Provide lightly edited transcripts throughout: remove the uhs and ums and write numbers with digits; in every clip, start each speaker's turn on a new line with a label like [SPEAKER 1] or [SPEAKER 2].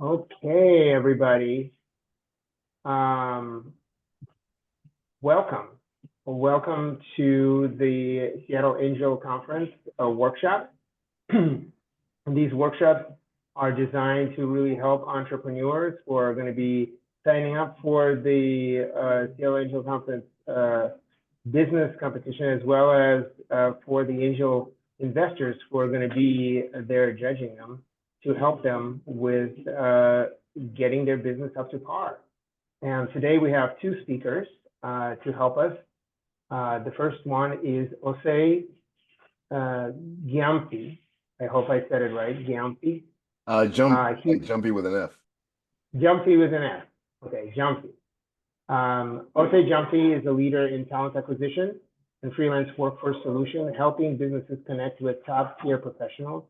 [SPEAKER 1] Okay, everybody. Um, welcome. Welcome to the Seattle Angel Conference workshop. These workshops are designed to really help entrepreneurs who are going to be signing up for the Seattle Angel Conference business competition, as well as for the angel investors who are going to be there judging them, to help them with getting their business up to par. And today we have two speakers to help us. The first one is Osei Gyamfi. I hope I said it right, Gyamfi.
[SPEAKER 2] Jumpy with an F.
[SPEAKER 1] Gyamfi with an S. Okay, Gyamfi. Osei Gyamfi is a leader in talent acquisition and freelance workforce solution, helping businesses connect with top-tier professionals.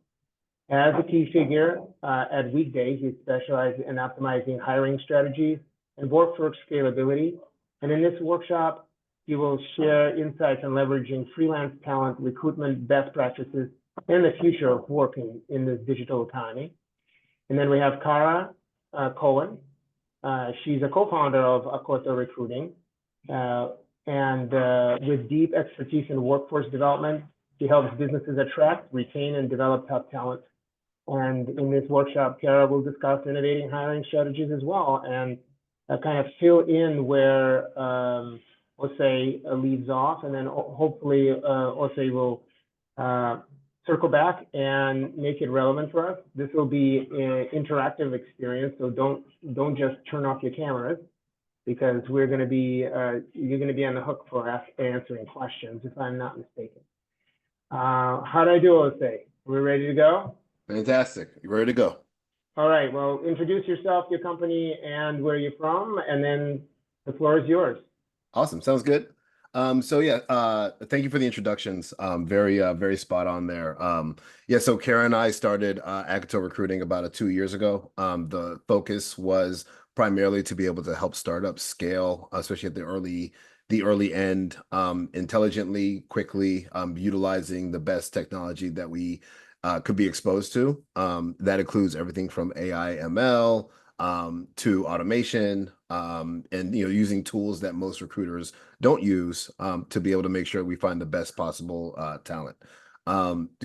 [SPEAKER 1] As a key figure at Weekday, he specializes in optimizing hiring strategies and workforce scalability. And in this workshop, he will share insights on leveraging freelance talent, recruitment best practices, and the future of working in this digital economy. And then we have Kara Cohen. She's a co-founder of Akoto Recruiting. And with deep expertise in workforce development, she helps businesses attract, retain, and develop top talent. And in this workshop, Kara will discuss innovating hiring strategies as well, and kind of fill in where Osei leaves off, and then hopefully Osei will circle back and make it relevant for us. This will be an interactive experience, so don't just turn off your cameras, because we're going to be you're going to be on the hook for answering questions, if I'm not mistaken. How do I do, Osei? We're ready to go?
[SPEAKER 2] Fantastic. You ready to go?
[SPEAKER 1] All right. Well, introduce yourself, your company, and where you're from, and then the floor is yours.
[SPEAKER 2] Awesome. Sounds good. Thank you for the introductions. Very spot on there. So Kara and I started Akoto Recruiting about 2 years ago. The focus was primarily to be able to help startups scale, especially at the early end, intelligently, quickly, utilizing the best technology that we could be exposed to. That includes everything from AI, ML, to automation, and using tools that most recruiters don't use to be able to make sure we find the best possible talent.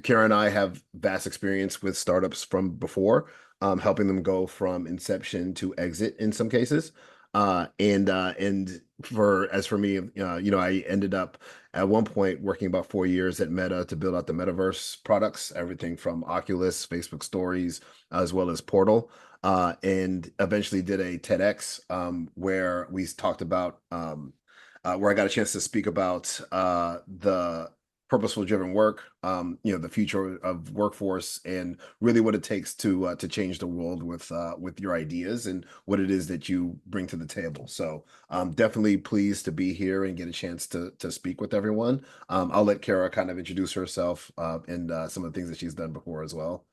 [SPEAKER 2] Kara and I have vast experience with startups from before, helping them go from inception to exit in some cases. For me, I ended up at one point working about 4 years at Meta to build out the metaverse products, everything from Oculus, Facebook Stories, as well as Portal. And eventually did a TEDx where we talked about where I got a chance to speak about the purposeful driven work, the future of workforce, and really what it takes to change the world with your ideas and what it is that you bring to the table. So I'm definitely pleased to be here and get a chance to speak with everyone. I'll let Kara kind of introduce herself and some of the things that she's done before as well.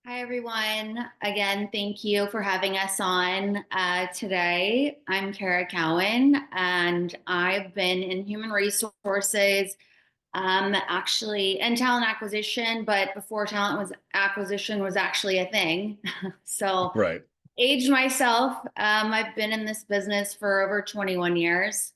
[SPEAKER 3] Hi, everyone. Again, thank you for having us on today. I'm Kara Cowan, and I've been in human resources, actually, and talent acquisition, but before acquisition was actually a thing. So,
[SPEAKER 2] Right.
[SPEAKER 3] aged myself. I've been in this business for over 21 years,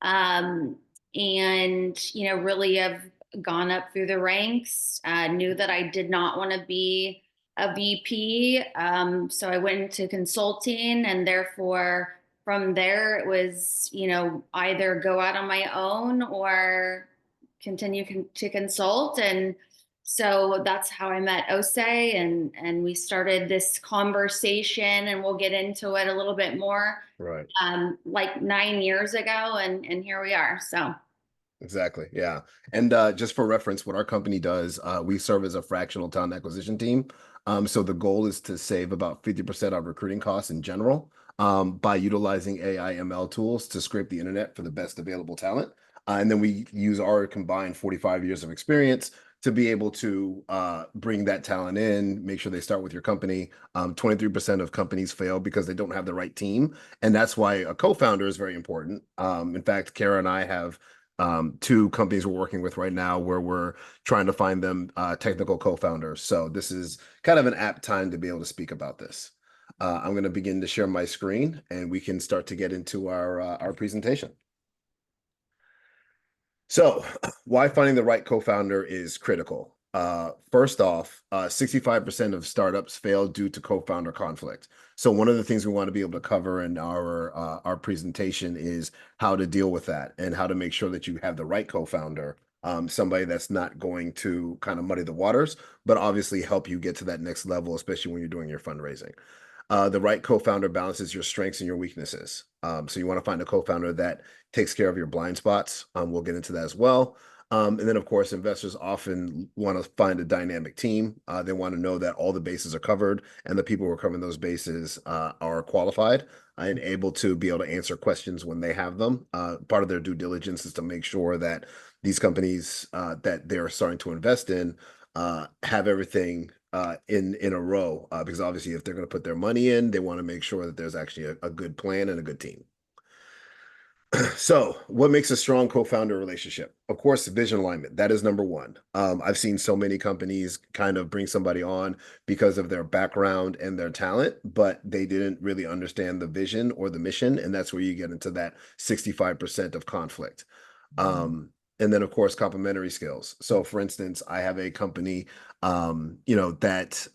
[SPEAKER 3] and really have gone up through the ranks. Knew that I did not want to be a VP. So I went into consulting, and therefore from there it was, either go out on my own or continue to consult. And so that's how I met Osei, and we started this conversation, and we'll get into it a little bit more.
[SPEAKER 2] Right.
[SPEAKER 3] Like 9 years ago, and here we are. So.
[SPEAKER 2] Exactly. Yeah. And just for reference, what our company does, we serve as a fractional talent acquisition team. So the goal is to save about 50% of recruiting costs in general by utilizing AI ML tools to scrape the internet for the best available talent. And then we use our combined 45 years of experience to be able to bring that talent in, make sure they start with your company. 23% of companies fail because they don't have the right team. And that's why a co-founder is very important. In fact, Kara and I have Two companies we're working with right now where we're trying to find them technical co-founders. So this is kind of an apt time to be able to speak about this. I'm going to begin to share my screen and we can start to get into our presentation. So why finding the right co-founder is critical. First off, 65% of startups fail due to co-founder conflict. So one of the things we want to be able to cover in our presentation is how to deal with that and how to make sure that you have the right co-founder, somebody that's not going to kind of muddy the waters, but obviously help you get to that next level, especially when you're doing your fundraising. The right co-founder balances your strengths and your weaknesses. So you want to find a co-founder that takes care of your blind spots. We'll get into that as well. And then, of course, investors often want to find a dynamic team. They want to know that all the bases are covered and the people who are covering those bases are qualified and able to be able to answer questions when they have them. Part of their due diligence is to make sure that these companies that they're starting to invest in have everything in a row, because obviously if they're going to put their money in, they want to make sure that there's actually a good plan and a good team. So what makes a strong co-founder relationship? Of course, vision alignment. That is number one. I've seen so many companies kind of bring somebody on because of their background and their talent, but they didn't really understand the vision or the mission. And that's where you get into that 65% of conflict. And then, of course, complementary skills. So, for instance, I have a company, that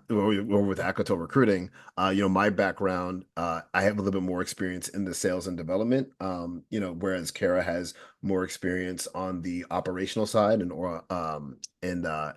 [SPEAKER 2] we're with Akoto Recruiting. My background, I have a little bit more experience in the sales and development, whereas Kara has more experience on the operational side in the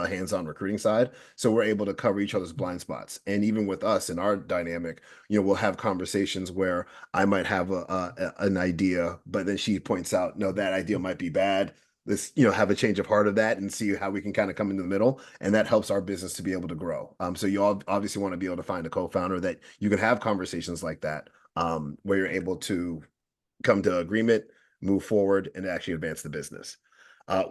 [SPEAKER 2] hands-on recruiting side. So we're able to cover each other's blind spots. And even with us in our dynamic, we'll have conversations where I might have an idea, but then she points out, no, that idea might be bad. Let's, have a change of heart of that and see how we can kind of come into the middle. And that helps our business to be able to grow. So you all obviously want to be able to find a co-founder that you can have conversations like that, where you're able to come to agreement, move forward, and actually advance the business.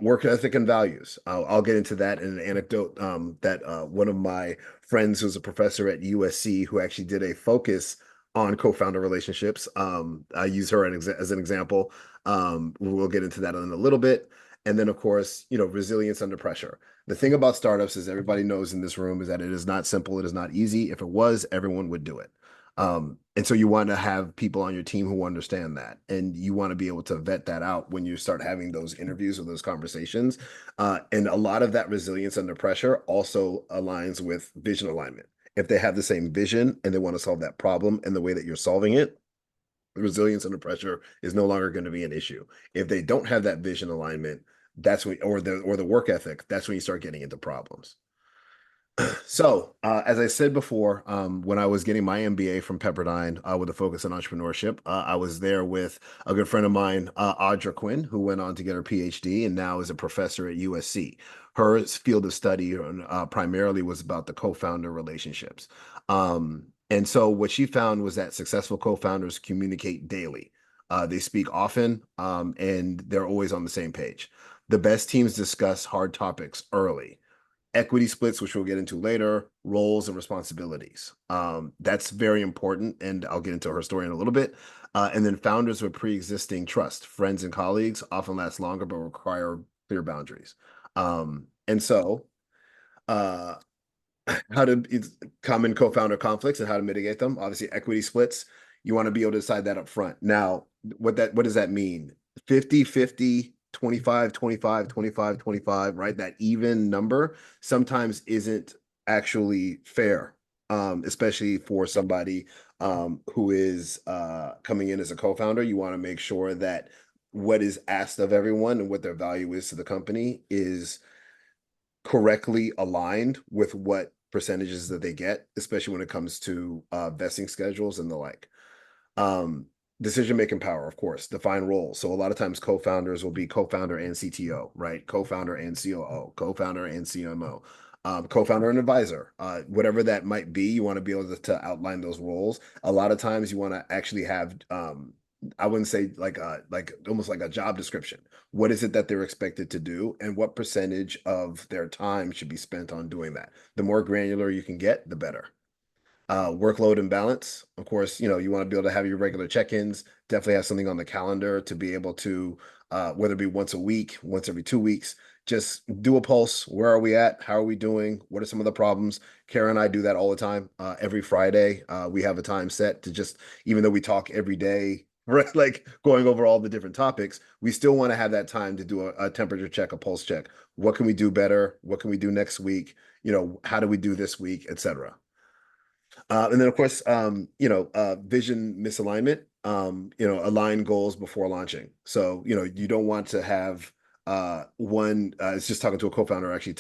[SPEAKER 2] Work ethic and values. I'll get into that in an anecdote that one of my friends who's a professor at USC who actually did a focus on co-founder relationships. I use her as an example. We'll get into that in a little bit. And then, of course, resilience under pressure. The thing about startups, as everybody knows in this room, is that it is not simple. It is not easy. If it was, everyone would do it. And so you want to have people on your team who understand that, and you want to be able to vet that out when you start having those interviews or those conversations. And a lot of that resilience under pressure also aligns with vision alignment. If they have the same vision and they want to solve that problem and the way that you're solving it, the resilience under pressure is no longer going to be an issue. If they don't have that vision alignment, that's when, or the work ethic, that's when you start getting into problems. So, as I said before, when I was getting my MBA from Pepperdine with a focus on entrepreneurship, I was there with a good friend of mine, Audra Quinn, who went on to get her PhD and now is a professor at USC. Her field of study primarily was about the co-founder relationships. And so what she found was that successful co-founders communicate daily. They speak often, and they're always on the same page. The best teams discuss hard topics early. Equity splits, which we'll get into later, roles and responsibilities. That's very important, and I'll get into her story in a little bit. And then founders with pre-existing trust, friends and colleagues often last longer, but require clear boundaries. And so how to common co-founder conflicts and how to mitigate them. Obviously, equity splits, you want to be able to decide that up front. Now, what does that mean? 50-50, 25-25, 25-25, right? That even number sometimes isn't actually fair, especially for somebody who is coming in as a co-founder. You want to make sure that what is asked of everyone and what their value is to the company is correctly aligned with what percentages that they get, especially when it comes to vesting schedules and the like. Decision-making power, of course, define roles. So a lot of times co-founders will be co-founder and CTO, right? Co-founder and COO, co-founder and CMO, co-founder and advisor, whatever that might be, you want to be able to outline those roles. A lot of times you want to actually have, I wouldn't say like almost like a job description. What is it that they're expected to do and what percentage of their time should be spent on doing that? The more granular you can get, the better. Workload and balance. Of course, you want to be able to have your regular check-ins, definitely have something on the calendar to be able to, whether it be once a week, once every 2 weeks, just do a pulse. Where are we at? How are we doing? What are some of the problems? Kara and I do that all the time. Every Friday, we have a time set to just, even though we talk every day, right, like going over all the different topics, we still want to have that time to do a temperature check, a pulse check. What can we do better? What can we do next week? How do we do this week, etc. And then of course, vision misalignment, align goals before launching. So, you don't want to have I was just talking to a co-founder, actually,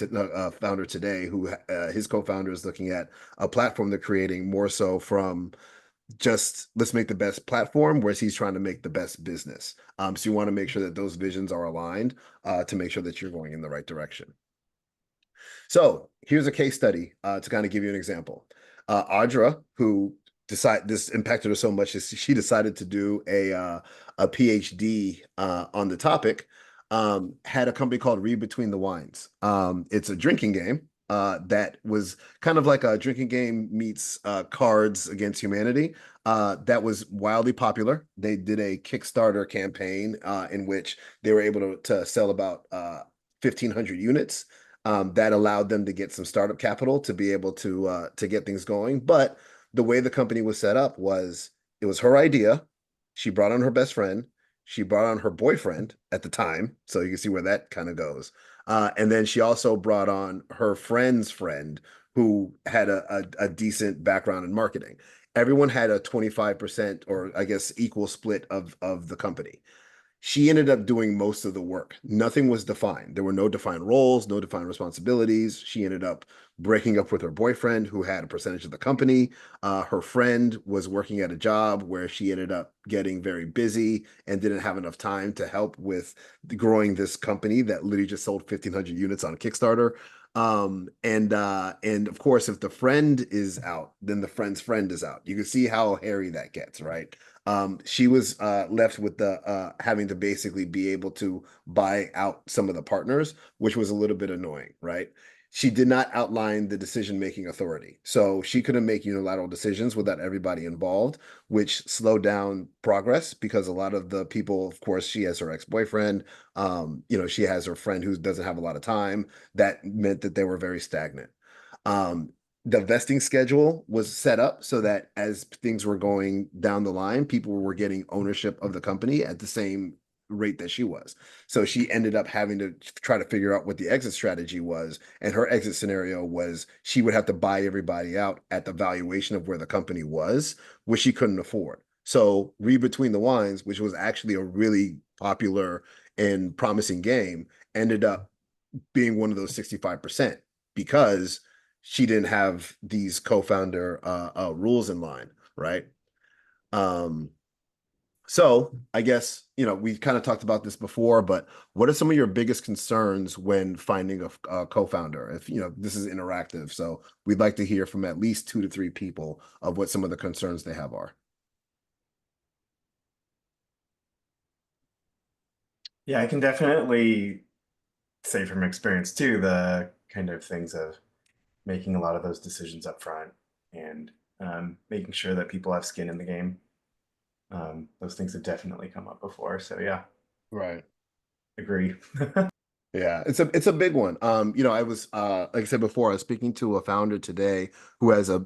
[SPEAKER 2] founder today, who his co-founder is looking at a platform they're creating more so from just let's make the best platform, whereas he's trying to make the best business. So you want to make sure that those visions are aligned to make sure that you're going in the right direction. So here's a case study to kind of give you an example. Audra, who this impacted her so much, she decided to do a PhD on the topic. Had a company called Read Between the Wines. It's a drinking game that was kind of like a drinking game meets Cards Against Humanity. That was wildly popular. They did a Kickstarter campaign in which they were able to sell about 1,500 units. That allowed them to get some startup capital to be able to get things going. But the way the company was set up was it was her idea. She brought on her best friend. She brought on her boyfriend at the time, so you can see where that kind of goes. And then she also brought on her friend's friend who had a decent background in marketing. Everyone had a 25% or I guess equal split of the company. She ended up doing most of the work. Nothing was defined. There were no defined roles, no defined responsibilities. She ended up breaking up with her boyfriend, who had a percentage of the company. Her friend was working at a job where she ended up getting very busy and didn't have enough time to help with growing this company that literally just sold 1,500 units on Kickstarter. And of course, if the friend is out, then the friend's friend is out. You can see how hairy that gets, right? She was left with the having to basically be able to buy out some of the partners, which was a little bit annoying, right? She did not outline the decision-making authority. So she couldn't make unilateral decisions without everybody involved, which slowed down progress because a lot of the people, of course, she has her ex-boyfriend, she has her friend who doesn't have a lot of time. That meant that they were very stagnant. Um, the vesting schedule was set up so that as things were going down the line, people were getting ownership of the company at the same rate that she was. So she ended up having to try to figure out what the exit strategy was. And her exit scenario was she would have to buy everybody out at the valuation of where the company was, which she couldn't afford. So Read Between the Wines, which was actually a really popular and promising game, ended up being one of those 65% because she didn't have these co-founder rules in line, right? Um, so I guess, we've kind of talked about this before, but what are some of your biggest concerns when finding a co-founder? If, this is interactive, so we'd like to hear from at least 2 to 3 people of what some of the concerns they have are.
[SPEAKER 4] Yeah, I can definitely say from experience too, the kind of things of making a lot of those decisions up front and making sure that people have skin in the game. Those things have definitely come up before. So yeah,
[SPEAKER 2] Right.
[SPEAKER 4] agree.
[SPEAKER 2] Yeah, it's a big one. I was like I said before, I was speaking to a founder today who has a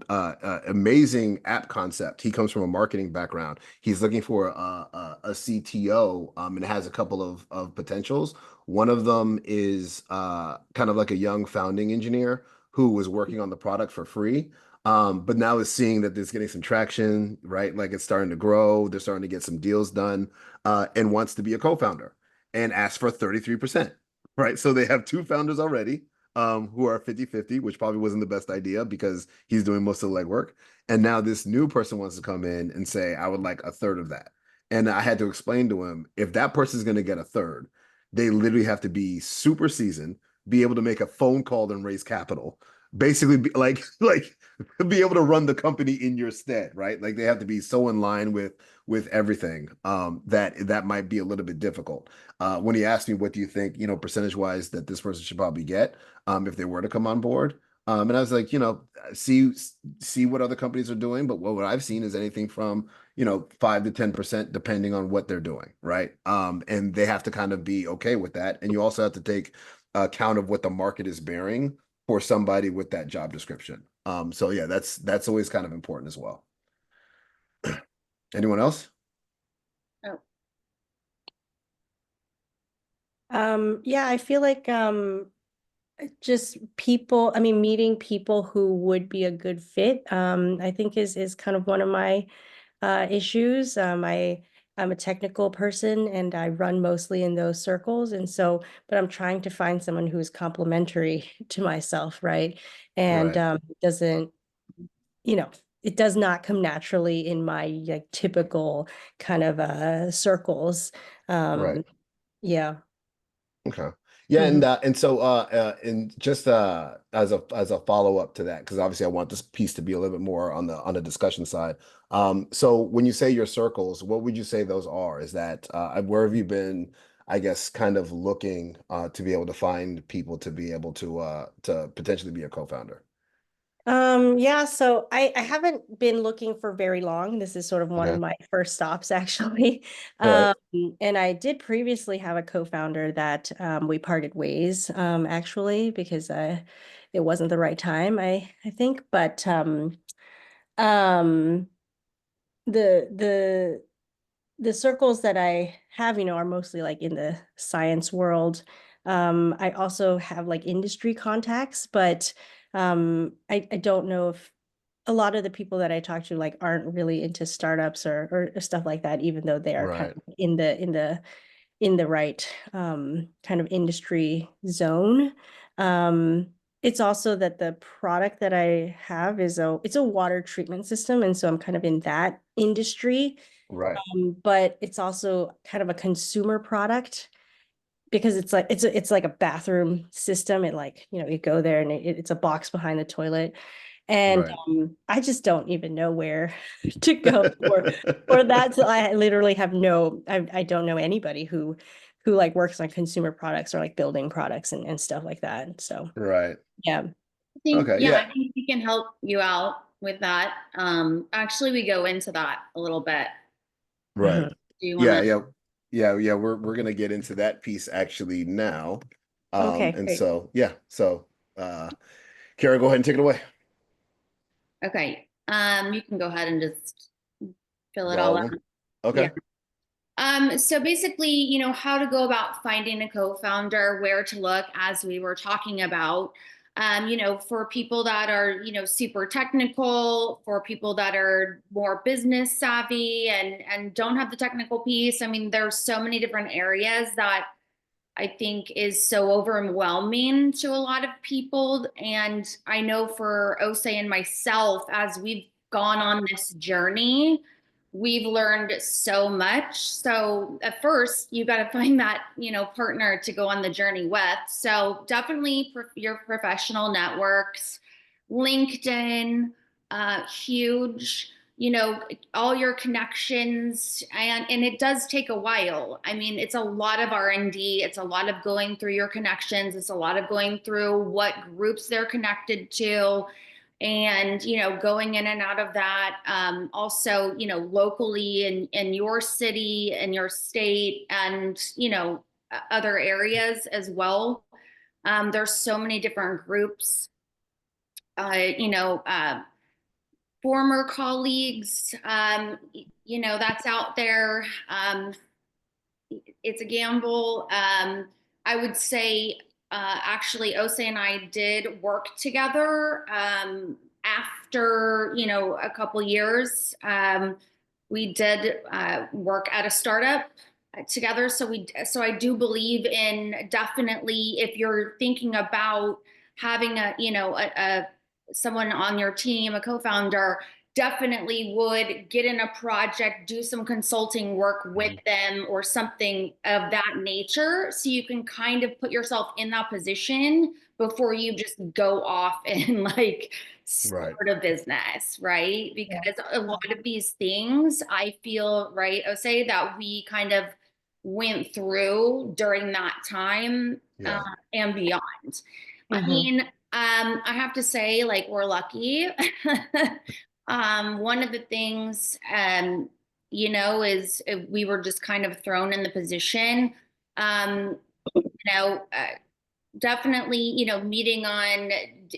[SPEAKER 2] amazing app concept. He comes from a marketing background. He's looking for a CTO, and has a couple of potentials. One of them is kind of like a young founding engineer who was working on the product for free. But now is seeing that there's getting some traction, right? Like it's starting to grow. They're starting to get some deals done, and wants to be a co-founder and ask for 33%. Right. So they have 2 founders already, who are 50-50, which probably wasn't the best idea because he's doing most of the legwork. And now this new person wants to come in and say, I would like a third of that. And I had to explain to him, if that person's going to get a third, they literally have to be super seasoned, be able to make a phone call and raise capital, basically be like be able to run the company in your stead, right? Like they have to be so in line with everything, that might be a little bit difficult. When he asked me, what do you think, percentage wise that this person should probably get, if they were to come on board, And I was like, see what other companies are doing, but what I've seen is anything from 5 to 10% depending on what they're doing, right? And they have to kind of be okay with that, and you also have to take account of what the market is bearing for somebody with that job description. So yeah, that's always kind of important as well. Anyone else?
[SPEAKER 3] Oh,
[SPEAKER 5] Yeah, I feel like just people, I mean, meeting people who would be a good fit, I think is kind of one of my issues. I'm a technical person and I run mostly in those circles. And so, but I'm trying to find someone who's complementary to myself, right? And
[SPEAKER 2] Right.
[SPEAKER 5] doesn't, you know, it does not come naturally in my like typical kind of circles.
[SPEAKER 2] Right.
[SPEAKER 5] Yeah.
[SPEAKER 2] Okay. Yeah,
[SPEAKER 5] Mhm.
[SPEAKER 2] and so and just as a follow-up to that, because obviously I want this piece to be a little bit more on the discussion side. So when you say your circles, what would you say those are? Is that where have you been, I guess, kind of looking to be able to find people to be able to potentially be a co-founder?
[SPEAKER 5] Yeah, so I haven't been looking for very long. This is sort of one of
[SPEAKER 2] Okay.
[SPEAKER 5] my first stops actually.
[SPEAKER 2] All right.
[SPEAKER 5] And I did previously have a co-founder that we parted ways actually because it wasn't the right time, I think. But um the the the circles that I have, are mostly like in the science world. I also have like industry contacts, but I don't know if a lot of the people that I talk to like aren't really into startups or stuff like that, even though they are kind
[SPEAKER 2] Right.
[SPEAKER 5] of in the right kind of industry zone. It's also that the product that I have it's a water treatment system, and so I'm kind of in that industry.
[SPEAKER 2] Right.
[SPEAKER 5] But it's also kind of a consumer product because it's like a bathroom system. It like, you go there and it's a box behind the toilet. And
[SPEAKER 2] Right.
[SPEAKER 5] I just don't even know where to go for that. So I literally have I don't know anybody who like works on consumer products or like building products and stuff like that. So
[SPEAKER 2] Right.
[SPEAKER 5] yeah.
[SPEAKER 2] Okay.
[SPEAKER 3] I
[SPEAKER 2] Yeah.
[SPEAKER 3] think we can help you out with that. Actually, we go into that a little bit.
[SPEAKER 2] Right.
[SPEAKER 5] Mhm.
[SPEAKER 3] Do you want
[SPEAKER 2] Yeah,
[SPEAKER 3] to?
[SPEAKER 2] yeah, yeah. We're gonna get into that piece actually now.
[SPEAKER 5] Okay,
[SPEAKER 2] And
[SPEAKER 5] great.
[SPEAKER 2] so yeah, so Kara, go ahead and take it away.
[SPEAKER 3] Okay. You can go ahead and just fill
[SPEAKER 2] Is
[SPEAKER 3] it
[SPEAKER 2] all
[SPEAKER 3] all
[SPEAKER 2] of
[SPEAKER 3] out.
[SPEAKER 2] them?
[SPEAKER 3] Yeah.
[SPEAKER 2] Okay.
[SPEAKER 3] So basically, how to go about finding a co-founder, where to look, as we were talking about. For people that are, super technical, for people that are more business savvy and don't have the technical piece. I mean, there's so many different areas that I think is so overwhelming to a lot of people. And I know for Osei and myself, as we've gone on this journey, we've learned so much. So at first, you got to find that, partner to go on the journey with. So definitely your professional networks, LinkedIn, huge, all your connections, and it does take a while. I mean, it's a lot of R&D, it's a lot of going through your connections, it's a lot of going through what groups they're connected to, and going in and out of that. Also, locally in your city and your state, and other areas as well. There's so many different groups, you know former colleagues, that's out there. It's a gamble. I would say, actually, Osei and I did work together after, a couple years. We did work at a startup together. So I do believe in, definitely, if you're thinking about having a someone on your team, a co-founder, definitely would get in a project, do some consulting work with them or something of that nature, so you can kind of put yourself in that position before you just go off and like
[SPEAKER 2] Right.
[SPEAKER 3] start a business, right?
[SPEAKER 5] Yeah.
[SPEAKER 3] Because a lot of these things, I feel, right, Osei, that we kind of went through during that time,
[SPEAKER 2] Yeah.
[SPEAKER 3] and beyond. I
[SPEAKER 5] Mhm.
[SPEAKER 3] mean, I have to say, like, we're lucky. One of the things, is we were just kind of thrown in the position. You know, definitely, meeting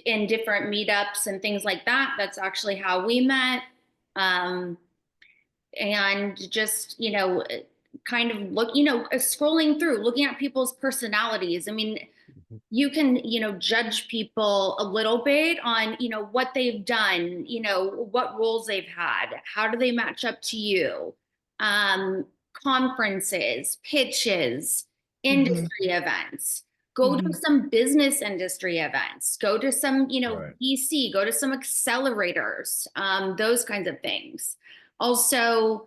[SPEAKER 3] in different meetups and things like that. That's actually how we met. And just, kind of scrolling through, looking at people's personalities. I mean, you can, judge people a little bit on, what they've done, what roles they've had, how do they match up to you, conferences, pitches, industry events, go to some business industry events, go to some,
[SPEAKER 2] Right.
[SPEAKER 3] VC, go to some accelerators, those kinds of things. Also,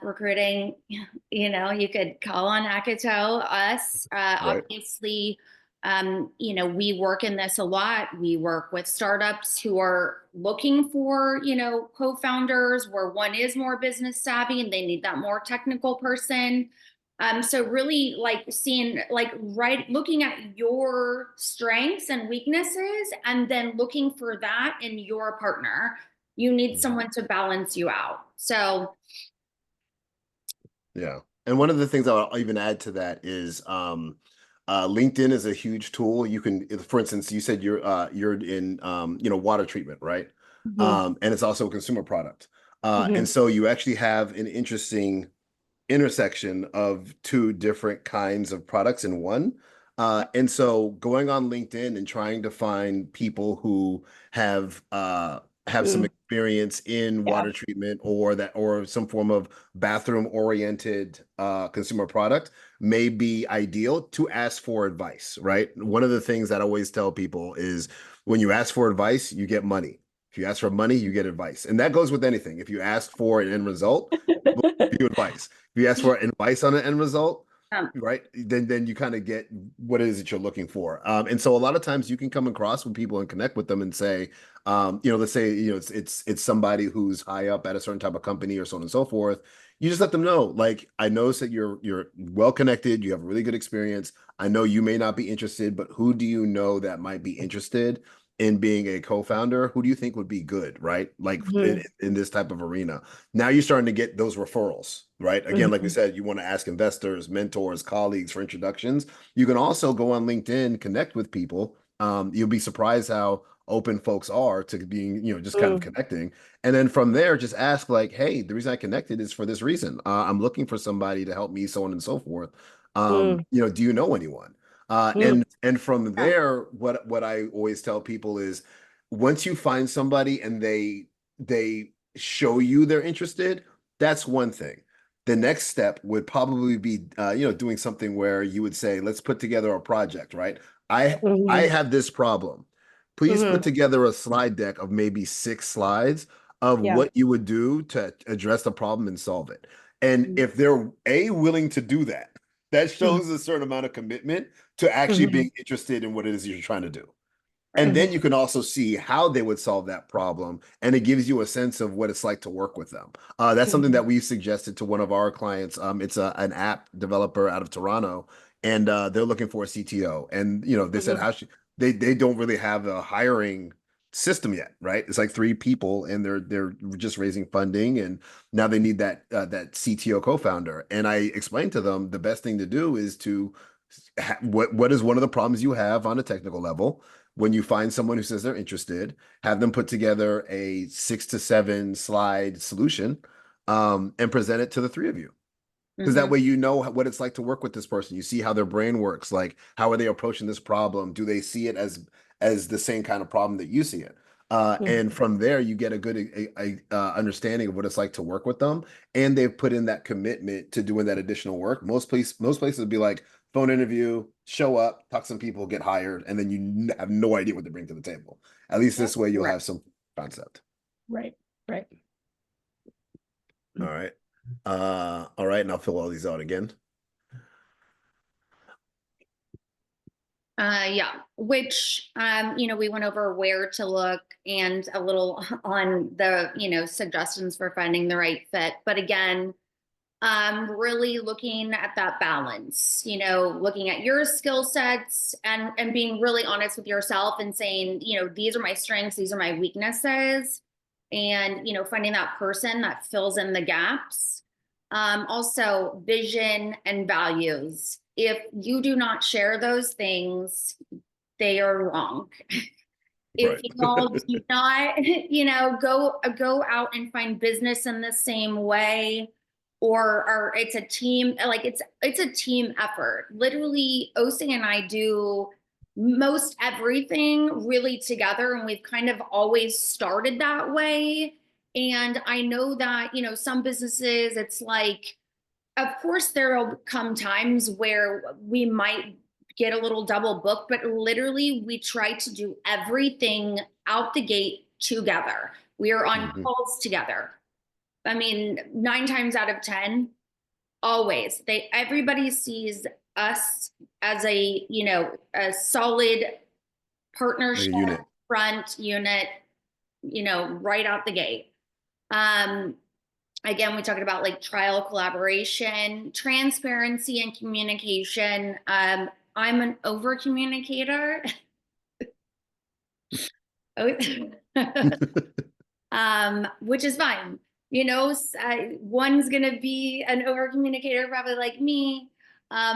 [SPEAKER 3] recruiting, you could call on Akoto, us,
[SPEAKER 2] Right.
[SPEAKER 3] obviously, we work in this a lot. We work with startups who are looking for, co-founders where one is more business savvy and they need that more technical person. So really like seeing, like, looking at your strengths and weaknesses and then looking for that in your partner. You need someone to balance you out. So
[SPEAKER 2] Yeah. And one of the things I'll even add to that is LinkedIn is a huge tool. You can, for instance, you said you're in water treatment, right? And it's also a consumer product. And so you actually have an interesting intersection of two different kinds of products in one. And so going on LinkedIn and trying to find people who have some experience in
[SPEAKER 5] Yeah.
[SPEAKER 2] water treatment or some form of bathroom oriented consumer product may be ideal to ask for advice, right? One of the things that I always tell people is when you ask for advice, you get money. If you ask for money, you get advice. And that goes with anything. If you ask for an end result, give you advice. If you ask for advice on an end result, right, then you kind of get what it is that you're looking for. And so a lot of times you can come across with people and connect with them and say, let's say, it's somebody who's high up at a certain type of company or so on and so forth. You just let them know, like, I notice that you're well connected, you have a really good experience. I know you may not be interested, but who do you know that might be interested in being a co-founder? Who do you think would be good, right? Like in this type of arena. Now you're starting to get those referrals, right? Again, like we said, you want to ask investors, mentors, colleagues for introductions. You can also go on LinkedIn, connect with people. You'll be surprised how open folks are to being, just kind of connecting. And then from there, just ask like, hey, the reason I connected is for this reason. I'm looking for somebody to help me, so on and so forth. Do you know anyone? And from there, what I always tell people is once you find somebody and they show you they're interested, that's one thing. The next step would probably be doing something where you would say, let's put together a project, right? I have this problem. Please put together a slide deck of maybe 6 slides of
[SPEAKER 5] Yeah.
[SPEAKER 2] what you would do to address the problem and solve it. And if they're willing to do that, that shows a certain amount of commitment to actually being interested in what it is you're trying to do. And then you can also see how they would solve that problem. And it gives you a sense of what it's like to work with them. That's something that we've suggested to one of our clients. It's an app developer out of Toronto, and they're looking for a CTO. And, they said they don't really have a hiring system yet, right? It's like 3 people and they're just raising funding. And now they need that CTO co-founder. And I explained to them the best thing to do is to what is one of the problems you have on a technical level. When you find someone who says they're interested, have them put together a 6 to 7 slide solution, and present it to the 3 of you. Because that way you know what it's like to work with this person. You see how their brain works. Like, how are they approaching this problem? Do they see it as the same kind of problem that you see it? And from there, you get a good understanding of what it's like to work with them. And they've put in that commitment to doing that additional work. Most places would be like, phone interview, show up, talk to some people, get hired, and then you have no idea what they bring to the table. At least this way you'll have some concept.
[SPEAKER 5] Right.
[SPEAKER 2] All right. All right, and I'll fill all these out again.
[SPEAKER 3] Yeah, which, we went over where to look and a little on the, suggestions for finding the right fit. But again, really looking at that balance, you know, looking at your skill sets and being really honest with yourself and saying, you know, these are my strengths, these are my weaknesses, and, you know, finding that person that fills in the gaps. Also, vision and values. If you do not share those things, they are wrong. If
[SPEAKER 2] Right.
[SPEAKER 3] you all do not, you know, go out and find business in the same way, or it's a team, like it's a team effort. Literally, Osei and I do most everything really together, and we've kind of always started that way. And I know that, you know, some businesses, it's like, of course, there'll come times where we might get a little double booked, but literally we try to do everything out the gate together. We are on
[SPEAKER 2] Mhm.
[SPEAKER 3] calls together. I mean, 9 times out of 10, always everybody sees us as a, you know, a solid
[SPEAKER 2] Like a
[SPEAKER 3] partnership
[SPEAKER 2] unit.
[SPEAKER 3] front unit, you know, right out the gate. Um, Again, we talked about like trial collaboration, transparency, and communication. I'm an over communicator. Which is fine. You know, one's gonna be an over communicator, probably like me,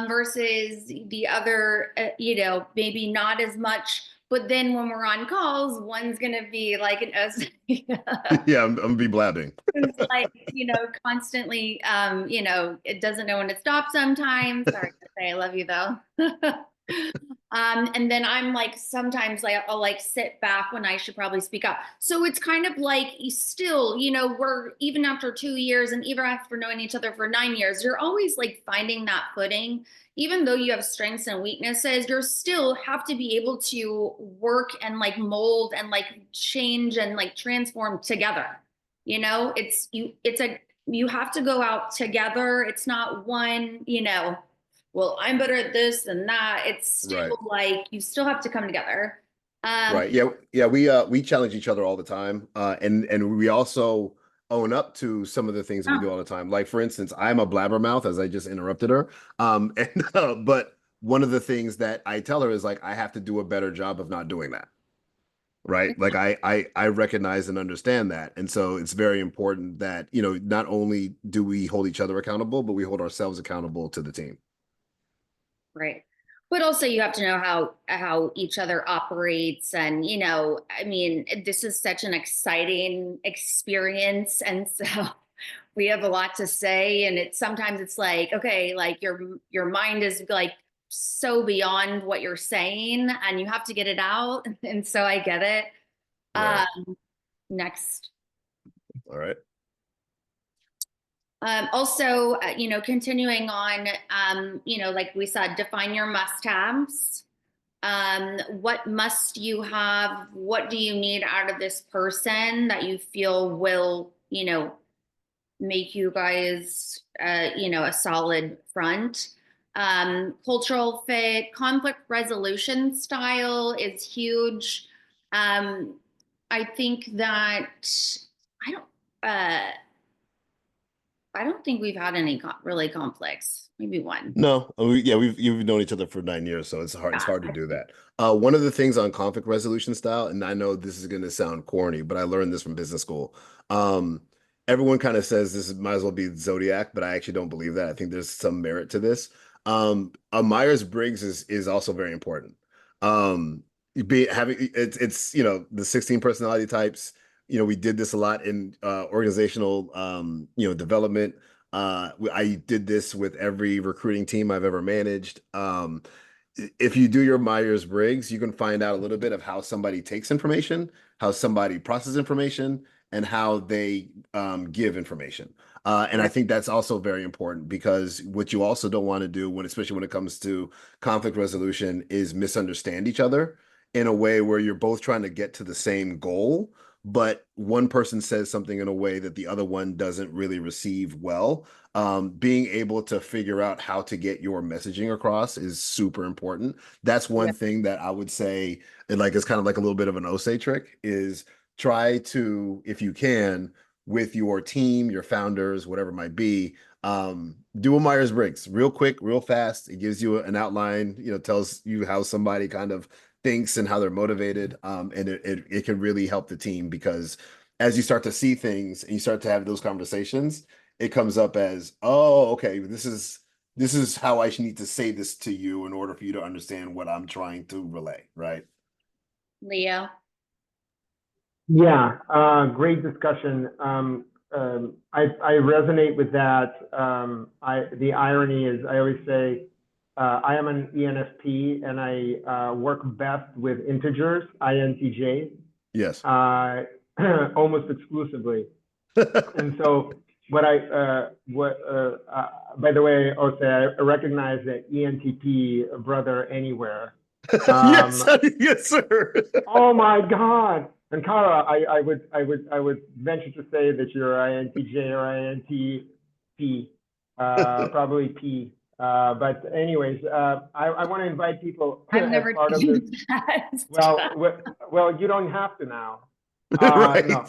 [SPEAKER 3] versus the other, you know, maybe not as much. But then when we're on calls, one's gonna be like an
[SPEAKER 2] Yeah, I'm gonna be blabbing.
[SPEAKER 3] who's like, you know, constantly, you know, it doesn't know when to stop sometimes. Sorry to say, I love you though. And then I'm like, sometimes like I'll like sit back when I should probably speak up. So it's kind of like still, you know, we're even after 2 years and even after knowing each other for 9 years, you're always like finding that footing. Even though you have strengths and weaknesses, you still have to be able to work and like mold and like change and like transform together. You know, you have to go out together. It's not one, you know, well, I'm better at this and that. It's
[SPEAKER 2] Right.
[SPEAKER 3] still like you still have to come together. Um,
[SPEAKER 2] Right. Yeah. Yeah. We challenge each other all the time. And we also own up to some of the things that we do all the time. Like for instance, I'm a blabbermouth, as I just interrupted her. And but one of the things that I tell her is like I have to do a better job of not doing that. Right. Like I recognize and understand that. And so it's very important that, you know, not only do we hold each other accountable, but we hold ourselves accountable to the team.
[SPEAKER 3] right. But also you have to know how each other operates, and you know, I mean, this is such an exciting experience, and so we have a lot to say, and it's sometimes it's like, okay, like your mind is like so beyond what you're saying and you have to get it out. And so I get it.
[SPEAKER 2] Right.
[SPEAKER 3] Next.
[SPEAKER 2] All right.
[SPEAKER 3] Also, you know, continuing on, you know, like we said, define your must-haves. What must you have? What do you need out of this person that you feel will, you know, make you guys, you know, a solid front? Cultural fit, conflict resolution style is huge. Um, I think that I don't. I don't think we've had any really conflicts. Maybe one.
[SPEAKER 2] No, yeah, you've known each other for 9 years, so it's hard to
[SPEAKER 3] Yeah.
[SPEAKER 2] do that. One of the things on conflict resolution style, and I know this is going to sound corny, but I learned this from business school. Um, Everyone kind of says might as well be Zodiac, but I actually don't believe that. I think there's some merit to this. A Myers-Briggs is also very important. Um, be having it's you know the 16 personality types. You know, we did this a lot in organizational you know development. I did this with every recruiting team I've ever managed. If you do your Myers-Briggs, you can find out a little bit of how somebody takes information, how somebody processes information, and how they give information. And I think that's also very important because what you also don't want to do especially when it comes to conflict resolution, is misunderstand each other in a way where you're both trying to get to the same goal, but one person says something in a way that the other one doesn't really receive well. Being able to figure out how to get your messaging across is super important. That's one thing that I would say, and like it's kind of like a little bit of an Osei trick, is try to, if you can, with your team, your founders, whatever it might be, Do a Myers-Briggs real quick, real fast. It gives you an outline, tells you how somebody kind of thinks and how they're motivated. And it can really help the team because as you start to see things and you start to have those conversations, it comes up as, oh, okay, this is how I need to say this to you in order for you to understand what I'm trying to relay, right?
[SPEAKER 3] Leo.
[SPEAKER 1] Yeah, great discussion. I resonate with that. The irony is, I always say, I am an ENFP and I work best with integers, INTJs,
[SPEAKER 2] Yes.
[SPEAKER 1] almost exclusively. And so by the way, Osei, I recognize that ENTP brother anywhere.
[SPEAKER 2] Yes, yes, sir.
[SPEAKER 1] Oh my God. And Kara, I would venture to say that you're INTJ or INTP, probably P. But anyways, I want to invite people
[SPEAKER 3] I've
[SPEAKER 1] as
[SPEAKER 3] never
[SPEAKER 1] part of
[SPEAKER 3] seen
[SPEAKER 1] this.
[SPEAKER 3] that.
[SPEAKER 1] Well, you don't have to now.
[SPEAKER 2] Right.
[SPEAKER 1] No.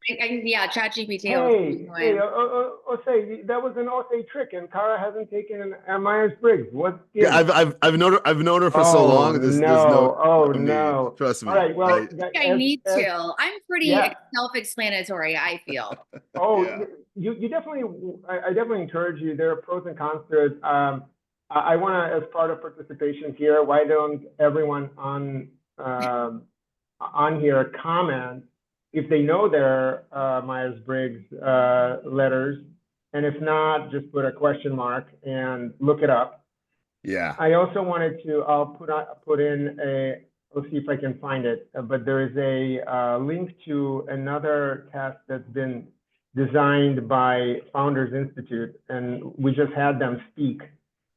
[SPEAKER 3] Yeah, ChatGPT.
[SPEAKER 1] Hey, Osei, that was an Osei trick, and Kara hasn't taken a Myers-Briggs. What's
[SPEAKER 2] Yeah, I've known her for so long. There's no need.
[SPEAKER 1] No.
[SPEAKER 2] Trust me.
[SPEAKER 1] All right, well,
[SPEAKER 3] I need to. I'm pretty
[SPEAKER 1] yeah.
[SPEAKER 3] self-explanatory, I feel.
[SPEAKER 1] Yeah. You definitely, I definitely encourage you. There are pros and cons to it. I want to, as part of participation here, why don't everyone on here comment if they know their Myers-Briggs letters, and if not, just put a question mark and look it up.
[SPEAKER 2] Yeah.
[SPEAKER 1] I also wanted to, I'll see if I can find it, but there is a link to another test that's been designed by Founders Institute, and we just had them speak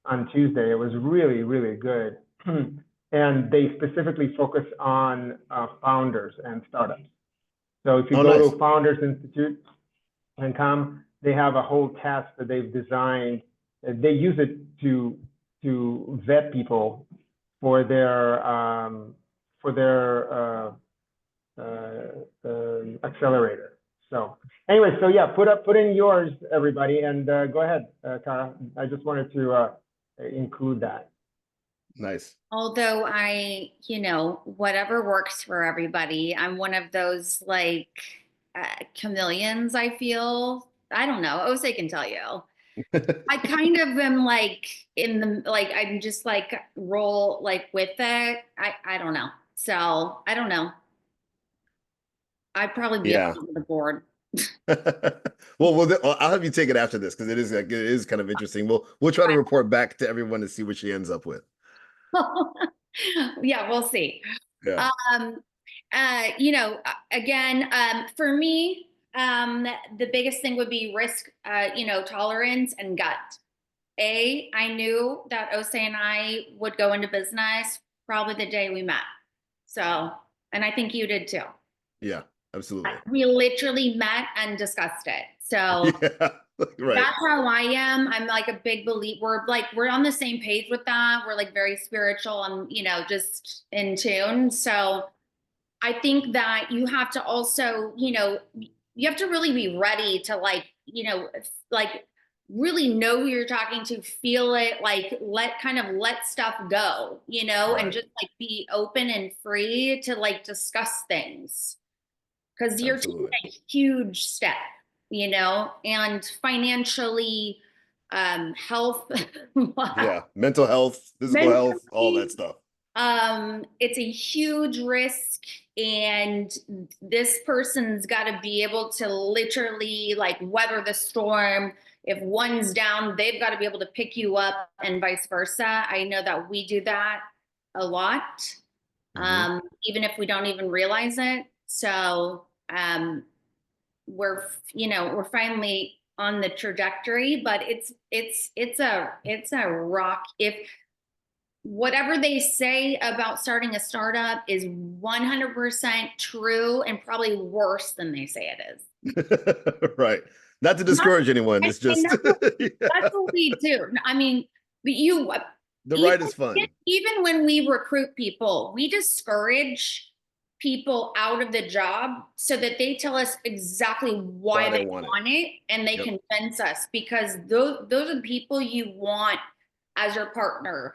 [SPEAKER 1] on Tuesday. It was really, really good. And they specifically focus on founders and startups. So if you go to Founders Institute and come, they have a whole test that they've designed. They use it to vet people for their accelerator. So anyway, so yeah, put in yours, everybody, and go ahead, Kara. I just wanted to include that.
[SPEAKER 2] Nice.
[SPEAKER 3] Although whatever works for everybody. I'm one of those like chameleons, I feel. I don't know. Osei can tell you. I kind of am like I'm just like roll like with it. I don't know. So I don't know. I'd probably be on the board.
[SPEAKER 2] Well, I'll have you take it after this because it is kind of interesting. We'll try to report back to everyone to see what she ends up with.
[SPEAKER 3] Yeah, we'll see.
[SPEAKER 2] Yeah.
[SPEAKER 3] Again, for me, the biggest thing would be risk, tolerance and gut. I knew that Osei and I would go into business probably the day we met. So, and I think you did too.
[SPEAKER 2] Yeah, absolutely.
[SPEAKER 3] We literally met and discussed it. So
[SPEAKER 2] yeah, right.
[SPEAKER 3] That's how I am. I'm like a big believer. We're on the same page with that. We're like very spiritual and, just in tune. So I think that you have to also, you have to really be ready to really know who you're talking to, feel it, let stuff go,
[SPEAKER 2] Right.
[SPEAKER 3] and just be open and free to discuss things. Because you're taking a huge step, and financially, health.
[SPEAKER 2] Yeah, mental health, physical health, all that stuff.
[SPEAKER 3] It's a huge risk, and this person's got to be able to literally weather the storm. If one's down, they've got to be able to pick you up, and vice versa. I know that we do that a lot, even if we don't even realize it. So we're finally on the trajectory, but it's a rock. If whatever they say about starting a startup is 100% true and probably worse than they say it is.
[SPEAKER 2] Right. Not to discourage anyone. It's just
[SPEAKER 3] that's what we do. I mean, but
[SPEAKER 2] the ride is fun.
[SPEAKER 3] Even when we recruit people, we discourage people out of the job so that they tell us exactly why they
[SPEAKER 2] want it.
[SPEAKER 3] want it, and they
[SPEAKER 2] Yep.
[SPEAKER 3] convince us, because those are the people you want as your partner,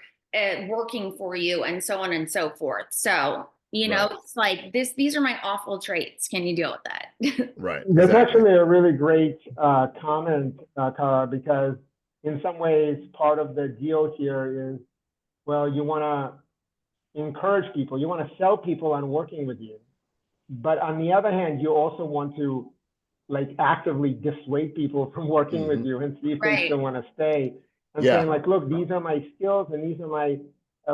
[SPEAKER 3] working for you, and so on and so forth. So, you know,
[SPEAKER 2] Right.
[SPEAKER 3] it's like these are my awful traits. Can you deal with that?
[SPEAKER 2] Right.
[SPEAKER 1] That's
[SPEAKER 2] Exactly.
[SPEAKER 1] actually a really great comment, Tara, because in some ways, part of the deal here is, well, you want to encourage people, you want to sell people on working with you. But on the other hand, you also want to like actively dissuade people from working with you and see if they
[SPEAKER 3] Right.
[SPEAKER 1] still want to stay. And
[SPEAKER 2] Yeah.
[SPEAKER 1] saying like, look, these are my skills and these are my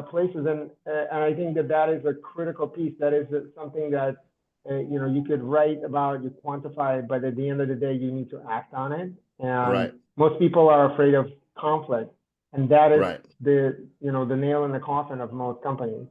[SPEAKER 1] places. And I think that that is a critical piece. That is something that, you know, you could write about, you quantify, but at the end of the day, you need to act on it. And
[SPEAKER 2] Right.
[SPEAKER 1] most people are afraid of conflict. And that is
[SPEAKER 2] Right.
[SPEAKER 1] the, you know, the nail in the coffin of most companies.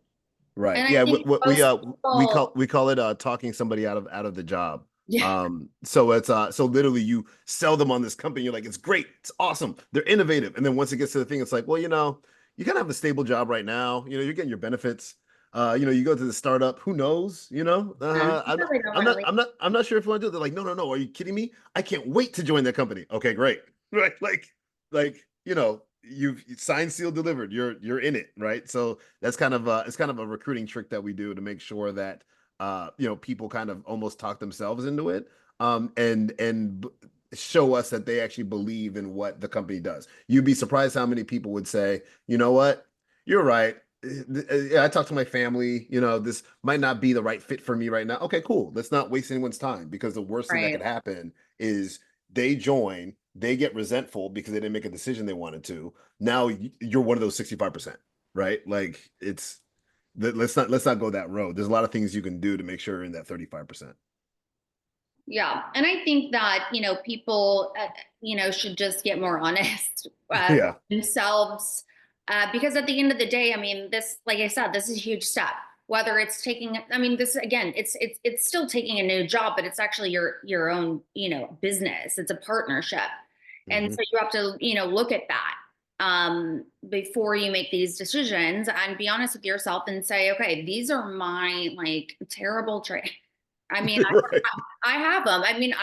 [SPEAKER 2] Right.
[SPEAKER 3] And I
[SPEAKER 2] Yeah.
[SPEAKER 3] think
[SPEAKER 2] We
[SPEAKER 3] most people-
[SPEAKER 2] we call it talking somebody out of the job.
[SPEAKER 3] Yeah.
[SPEAKER 2] So it's so literally you sell them on this company. You're like, it's great, it's awesome, they're innovative, and then once it gets to the thing, it's like, well, you know, you kind of have a stable job right now. You know, you're getting your benefits. You know, you go to the startup. Who knows? You know,
[SPEAKER 3] Really don't wanna leave.
[SPEAKER 2] I'm not sure if you want to do it. They're like, no, no, no. Are you kidding me? I can't wait to join that company. Okay, great. Right, like you know, you've signed, sealed, delivered. You're in it, right? So that's kind of it's kind of a recruiting trick that we do to make sure that you know, people kind of almost talk themselves into it, show us that they actually believe in what the company does. You'd be surprised how many people would say, you know what, you're right. Yeah, I talked to my family, you know, this might not be the right fit for me right now. Okay, cool. Let's not waste anyone's time, because the worst thing that could
[SPEAKER 3] Right.
[SPEAKER 2] happen is they join, they get resentful because they didn't make a decision they wanted to. Now you're one of those 65%, right? Like let's not go that road. There's a lot of things you can do to make sure you're in that 35%.
[SPEAKER 3] Yeah. And I think that, you know, people, you know, should just get more honest
[SPEAKER 2] Yeah.
[SPEAKER 3] themselves. Because at the end of the day, I mean, this, like I said, this is a huge step. Whether it's taking, I mean, this again, it's still taking a new job, but it's actually your own, you know, business. It's a partnership, and so you have to, you know, look at that before you make these decisions, and be honest with yourself and say, okay, these are my like terrible traits. I mean,
[SPEAKER 2] Right.
[SPEAKER 3] I have them. I mean,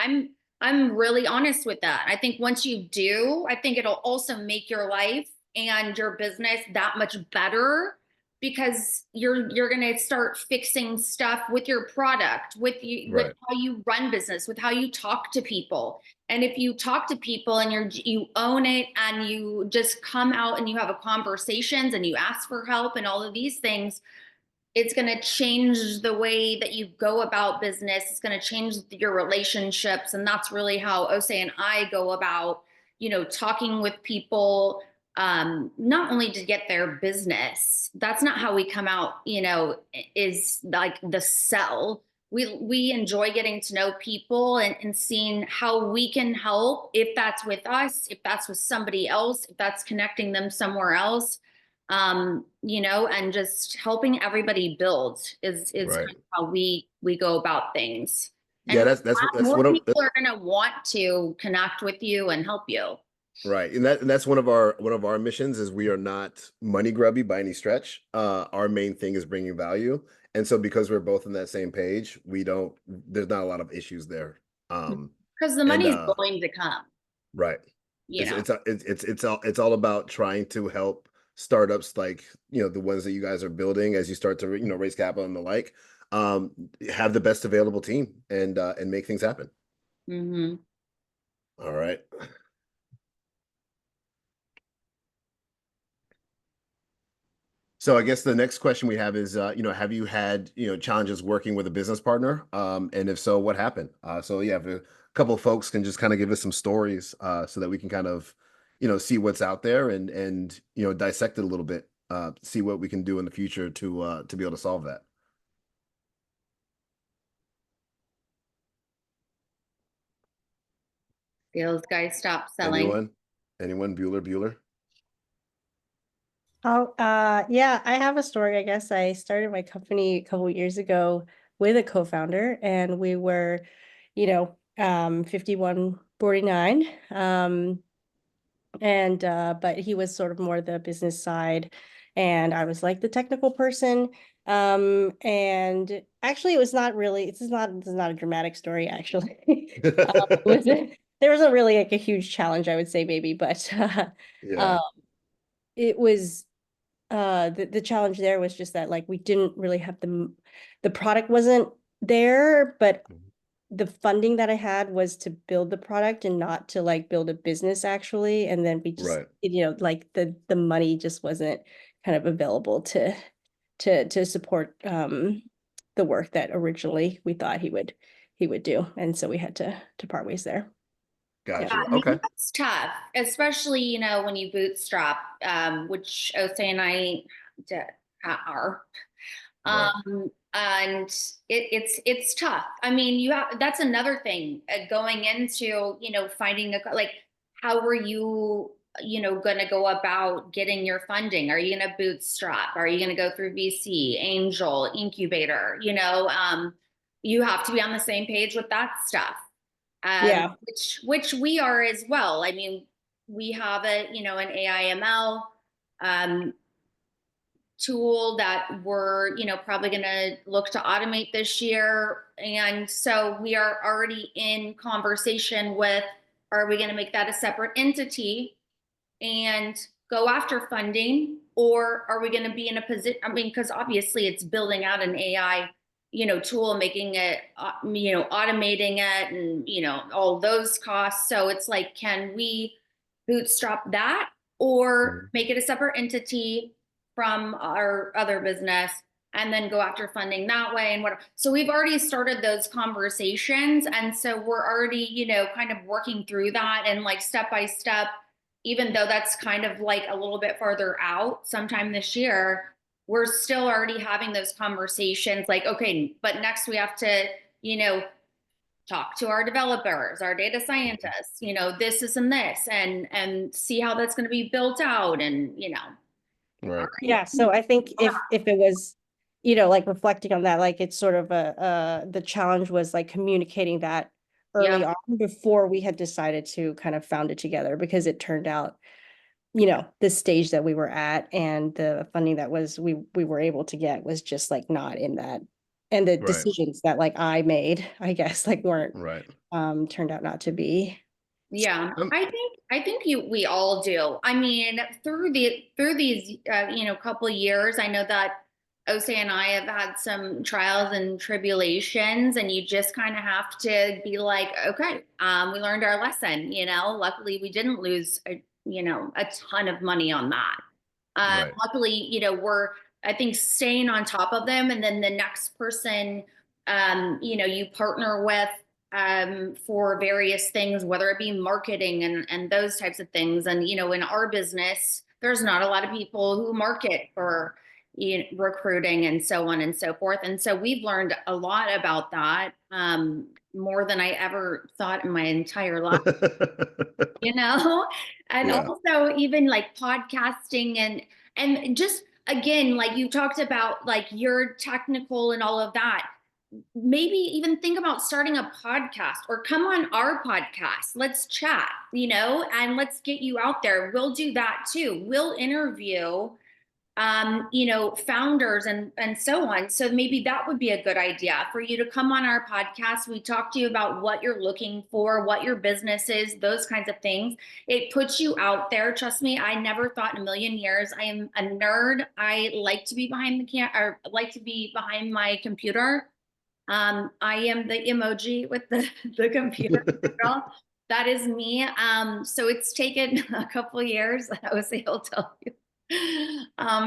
[SPEAKER 3] I'm really honest with that. I think once you do, I think it'll also make your life and your business that much better, because you're going to start fixing stuff with your product, with you, with
[SPEAKER 2] Right.
[SPEAKER 3] how you run business, with how you talk to people. And if you talk to people and you own it, and you just come out and you have a conversations and you ask for help and all of these things, it's going to change the way that you go about business. It's going to change your relationships. And that's really how Osei and I go about, you know, talking with people, not only to get their business. That's not how we come out, you know, is like the sell. We enjoy getting to know people, and seeing how we can help, if that's with us, if that's with somebody else, if that's connecting them somewhere else, you know, and just helping everybody build is
[SPEAKER 2] Right.
[SPEAKER 3] kind of how we go about things.
[SPEAKER 2] Yeah,
[SPEAKER 3] And
[SPEAKER 2] that's
[SPEAKER 3] more
[SPEAKER 2] one of
[SPEAKER 3] people are going to want to connect with you and help you.
[SPEAKER 2] right. And that's one of our missions is we are not money grubby by any stretch. Our main thing is bringing value. And so because we're both on that same page, there's not a lot of issues there.
[SPEAKER 3] Because the
[SPEAKER 2] And
[SPEAKER 3] money is going to come,
[SPEAKER 2] right.
[SPEAKER 3] you know.
[SPEAKER 2] It's all about trying to help startups like, you know, the ones that you guys are building as you start to, you know, raise capital and the like, have the best available team and make things happen.
[SPEAKER 3] Mm-hmm.
[SPEAKER 2] All right. So I guess the next question we have is, you know, have you had, you know, challenges working with a business partner? And if so, what happened? So yeah, if a couple of folks can just kind of give us some stories, so that we can kind of, you know, see what's out there and you know, dissect it a little bit, see what we can do in the future to be able to solve that.
[SPEAKER 3] Sales guys stop selling.
[SPEAKER 2] Anyone? Bueller?
[SPEAKER 5] Oh, yeah, I have a story. I guess I started my company a couple years ago with a co-founder, and we were, you know, 51-49. And but he was sort of more the business side, and I was like the technical person. And actually it was not really, this is not a dramatic story, actually. There wasn't really like a huge challenge, I would say, maybe, but
[SPEAKER 2] Yeah.
[SPEAKER 5] it was the challenge there was just that like we didn't really have the product wasn't there, but
[SPEAKER 2] Mhm.
[SPEAKER 5] the funding that I had was to build the product and not to like build a business actually. And then we just,
[SPEAKER 2] Right.
[SPEAKER 5] like the money just wasn't kind of available to support the work that originally we thought he would do. And so we had to part ways there.
[SPEAKER 2] Got
[SPEAKER 3] Yeah,
[SPEAKER 2] you.
[SPEAKER 3] I mean,
[SPEAKER 2] Okay.
[SPEAKER 3] that's tough, especially, when you bootstrap, which Osei and I are.
[SPEAKER 2] Right.
[SPEAKER 3] And it's tough. I mean, that's another thing going into, finding like, how are you, going to go about getting your funding? Are you going to bootstrap? Are you going to go through VC, angel, incubator? You have to be on the same page with that stuff.
[SPEAKER 5] Yeah.
[SPEAKER 3] Which we are as well. I mean, we have an AI/ML tool that we're, probably going to look to automate this year. And so we are already in conversation with, are we going to make that a separate entity and go after funding? Or are we going to be in a position? I mean, because obviously it's building out an AI, tool, making it, automating it and, all those costs. So it's like, can we bootstrap that or
[SPEAKER 2] Mhm.
[SPEAKER 3] make it a separate entity from our other business and then go after funding that way and whatever. So we've already started those conversations. And so we're already, kind of working through that and like step by step, even though that's kind of like a little bit farther out sometime this year, we're still already having those conversations like, okay, but next we have to, talk to our developers, our data scientists, this and this, and see how that's going to be built out. And,
[SPEAKER 2] Right.
[SPEAKER 5] Yeah, so I think if it was, like reflecting on that, like it's sort of the challenge was like communicating that early
[SPEAKER 3] yeah,
[SPEAKER 5] on before we had decided to kind of found it together, because it turned out, the stage that we were at and the funding that we were able to get was just like not in that. And the
[SPEAKER 2] Right.
[SPEAKER 5] decisions that like I made, I guess, like weren't
[SPEAKER 2] Right.
[SPEAKER 5] turned out not to be.
[SPEAKER 3] yeah.
[SPEAKER 2] Um,
[SPEAKER 3] I think we all do. I mean, through these couple of years, I know that Osei and I have had some trials and tribulations, and you just kind of have to be like, okay, we learned our lesson. Luckily we didn't lose a ton of money on that.
[SPEAKER 2] right.
[SPEAKER 3] Luckily, we're, I think, staying on top of them. And then the next person, you partner with for various things, whether it be marketing and those types of things. And, in our business, there's not a lot of people who market for recruiting and so on and so forth. And so we've learned a lot about that, more than I ever thought in my entire life. you know and
[SPEAKER 2] Yeah.
[SPEAKER 3] also even like podcasting and just again, like you talked about, like you're technical and all of that, maybe even think about starting a podcast or come on our podcast, let's chat, and let's get you out there. We'll do that too. We'll interview founders and so on. So maybe that would be a good idea for you to come on our podcast. We talk to you about what you're looking for, what your business is, those kinds of things. It puts you out there. Trust me, I never thought in a million years. I am a nerd. I like to be behind the or like to be behind my computer. I am the emoji with the computer girl. That is me. So it's taken a couple of years. I was able to tell you,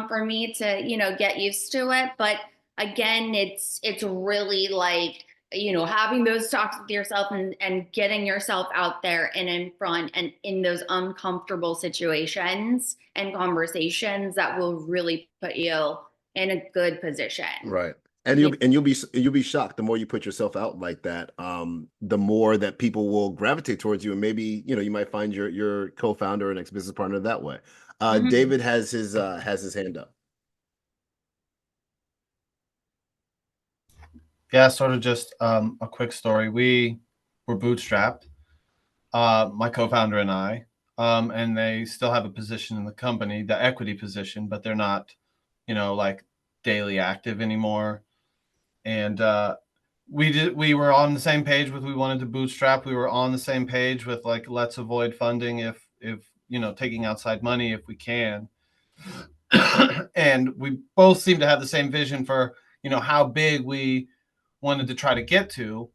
[SPEAKER 3] for me to, get used to it. But again, it's really like, having those talks with yourself and getting yourself out there and in front and in those uncomfortable situations and conversations that will really put you in a good position.
[SPEAKER 2] Right. And you'll be shocked the more you put yourself out like that, the more that people will gravitate towards you, and maybe you might find your co-founder or next business partner that way.
[SPEAKER 3] Mhm.
[SPEAKER 2] David has his hand up.
[SPEAKER 6] Yeah, sort of just a quick story. We were bootstrapped, my co-founder and I, and they still have a position in the company, the equity position, but they're not like daily active anymore. And we were on the same page with, we wanted to bootstrap. We were on the same page with like, let's avoid funding if taking outside money if we can. And we both seem to have the same vision for, how big we wanted to try to get to.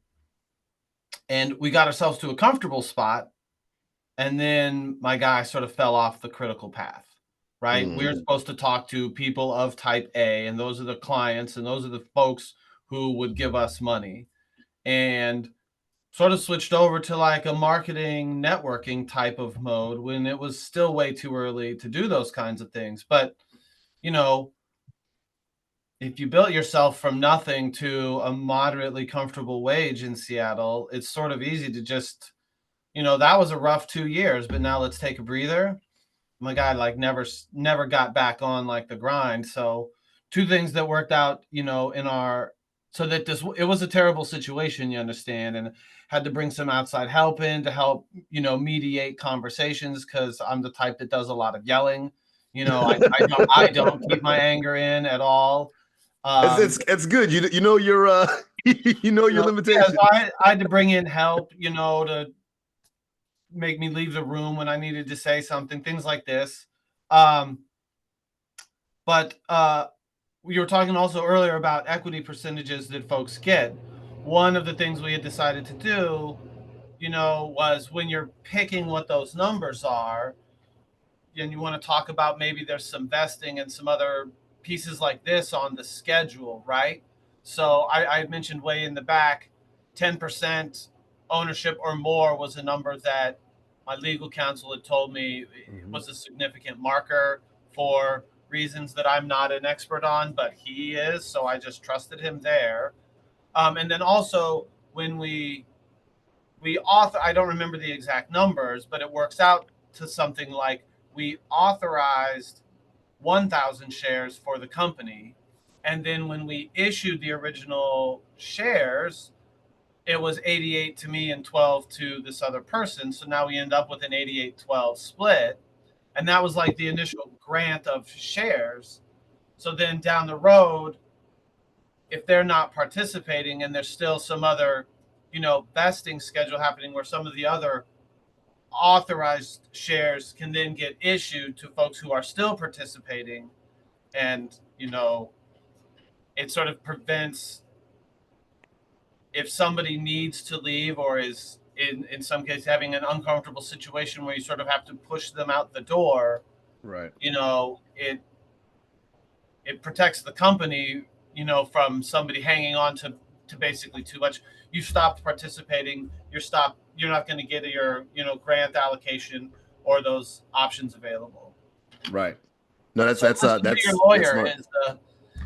[SPEAKER 6] And we got ourselves to a comfortable spot. And then my guy sort of fell off the critical path, right? We're supposed to talk to people of type A, and those are the clients, and those are the folks who would give us money. And sort of switched over to like a marketing networking type of mode when it was still way too early to do those kinds of things. But, if you built yourself from nothing to a moderately comfortable wage in Seattle, it's sort of easy to just, that was a rough 2 years, but now let's take a breather. My guy like never got back on like the grind. So two things that worked out, so that it was a terrible situation, you understand, and had to bring some outside help in to help, mediate conversations, because I'm the type that does a lot of yelling. I don't keep my anger in at all.
[SPEAKER 2] It's good. You know your your limitations.
[SPEAKER 6] So I had to bring in help, to make me leave the room when I needed to say something, things like this. But you were talking also earlier about equity percentages that folks get. One of the things we had decided to do, was when you're picking what those numbers are, and you want to talk about maybe there's some vesting and some other pieces like this on the schedule, right? So I mentioned way in the back, 10% ownership or more was a number that my legal counsel had told me was a significant marker for reasons that I'm not an expert on, but he is. So I just trusted him there. And then also when we author, I don't remember the exact numbers, but it works out to something like we authorized 1,000 shares for the company. And then when we issued the original shares, it was 88 to me and 12 to this other person. So now we end up with an 88-12 split. And that was like the initial grant of shares. So then down the road, if they're not participating and there's still some other, vesting schedule happening where some of the other authorized shares can then get issued to folks who are still participating. And, it sort of prevents, if somebody needs to leave or is in some case having an uncomfortable situation where you sort of have to push them out the door,
[SPEAKER 2] Right.
[SPEAKER 6] It protects the company, from somebody hanging on to basically too much. You stopped participating, you're not going to get your, grant allocation or those options available.
[SPEAKER 2] Right. No, that's
[SPEAKER 6] your lawyer
[SPEAKER 2] smart.
[SPEAKER 6] is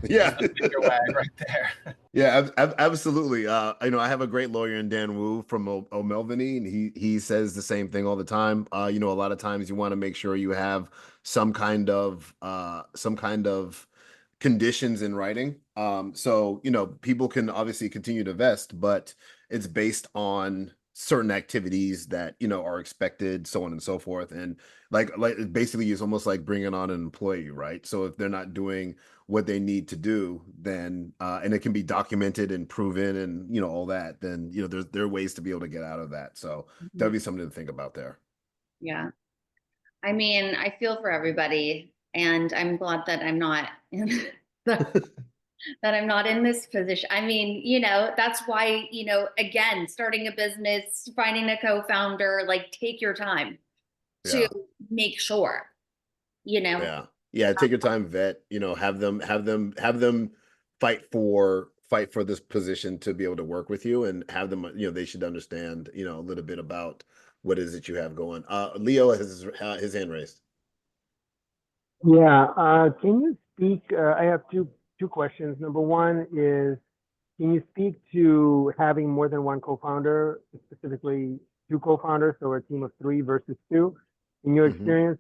[SPEAKER 6] the bigger wag right there.
[SPEAKER 2] Yeah, absolutely. I have a great lawyer in Dan Wu from O'Melveny, and he says the same thing all the time. A lot of times you want to make sure you have some kind of conditions in writing. So people can obviously continue to vest, but it's based on certain activities that are expected, so on and so forth. And like basically it's almost like bringing on an employee, right? So if they're not doing what they need to do, then and it can be documented and proven and all that, then there are ways to be able to get out of that. So that'd be something to think about there.
[SPEAKER 3] Yeah. I mean, I feel for everybody, and I'm glad that I'm not in that I'm not in this position. I mean, that's why, again, starting a business, finding a co-founder, like take your time to make sure,
[SPEAKER 2] Yeah, take your time, vet, have them fight for this position to be able to work with you, and have them, they should understand, a little bit about what is it you have going. Leo has his hand raised.
[SPEAKER 1] Yeah, can you speak, I have two questions. Number one is, can you speak to having more than one co-founder, specifically two co-founders, so a team of 3 versus 2, in your experience?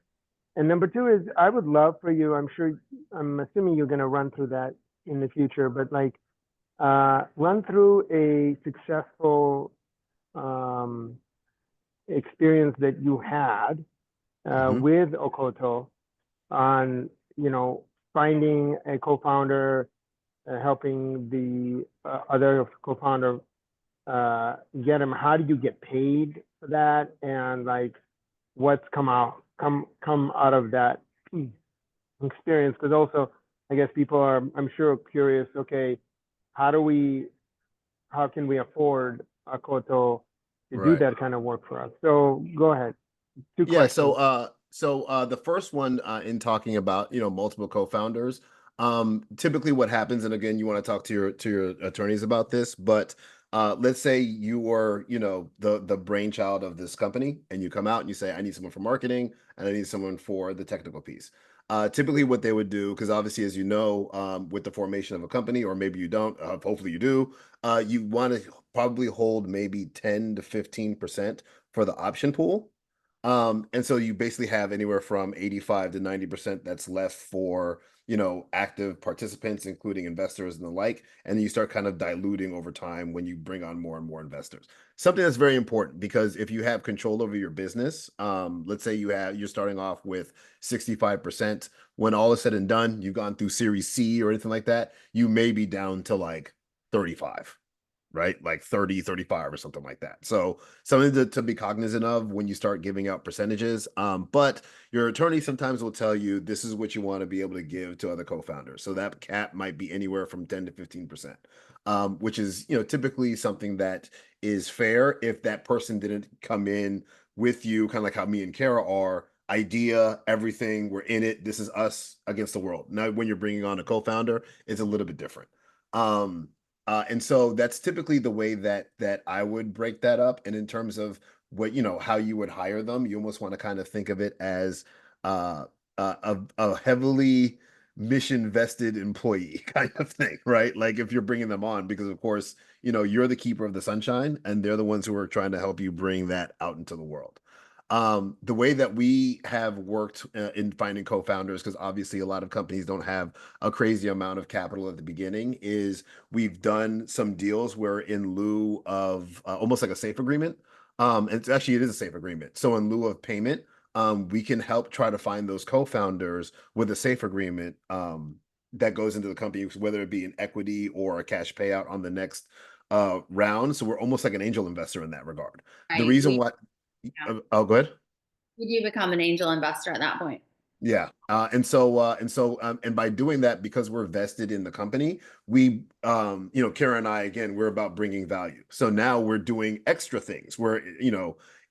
[SPEAKER 1] And number two is, I would love for you, I'm assuming you're going to run through that in the future, but like, run through a successful experience that you had with Akoto on, finding a co-founder, helping the other co-founder get them? How do you get paid for that? And like, what's come out of that experience? Because also, I guess people are, I'm sure, curious. Okay, how can we afford Akoto to do
[SPEAKER 2] Right.
[SPEAKER 1] that kind of work for us? So go ahead. Two
[SPEAKER 2] Yeah,
[SPEAKER 1] questions.
[SPEAKER 2] so the first one in talking about, multiple co-founders, typically what happens, and again, you want to talk to your attorneys about this, but let's say you are, the brainchild of this company, and you come out and you say, I need someone for marketing and I need someone for the technical piece. Typically what they would do, because obviously, as you know, with the formation of a company, or maybe you don't, hopefully you do, you want to probably hold maybe 10 to 15% for the option pool. And so you basically have anywhere from 85 to 90% that's left for, active participants, including investors and the like. And then you start kind of diluting over time when you bring on more and more investors. Something that's very important, because if you have control over your business, let's say you're starting off with 65%, when all is said and done, you've gone through Series C or anything like that, you may be down to like 35. Right? Like 30, 35 or something like that. So something to be cognizant of when you start giving out percentages. But your attorney sometimes will tell you this is what you want to be able to give to other co-founders. So that cap might be anywhere from 10 to 15%, which is, typically something that is fair if that person didn't come in with you, kind of like how me and Kara are. Idea, everything, we're in it. This is us against the world. Now, when you're bringing on a co-founder, it's a little bit different. And so that's typically the way that I would break that up. And in terms of what, how you would hire them, you almost want to kind of think of it as a heavily mission vested employee kind of thing, right? Like if you're bringing them on, because of course, you're the keeper of the sunshine and they're the ones who are trying to help you bring that out into the world. The way that we have worked in finding co-founders, because obviously a lot of companies don't have a crazy amount of capital at the beginning, is we've done some deals where in lieu of almost like a safe agreement, it is a safe agreement. So in lieu of payment, we can help try to find those co-founders with a safe agreement that goes into the company, whether it be an equity or a cash payout on the next round. So we're almost like an angel investor in that regard. The
[SPEAKER 3] Right.
[SPEAKER 2] reason why, oh, go ahead.
[SPEAKER 3] You do become an angel investor at that point.
[SPEAKER 2] Yeah. And by doing that, because we're vested in the company, we, Kara and I, again, we're about bringing value. So now we're doing extra things. We're,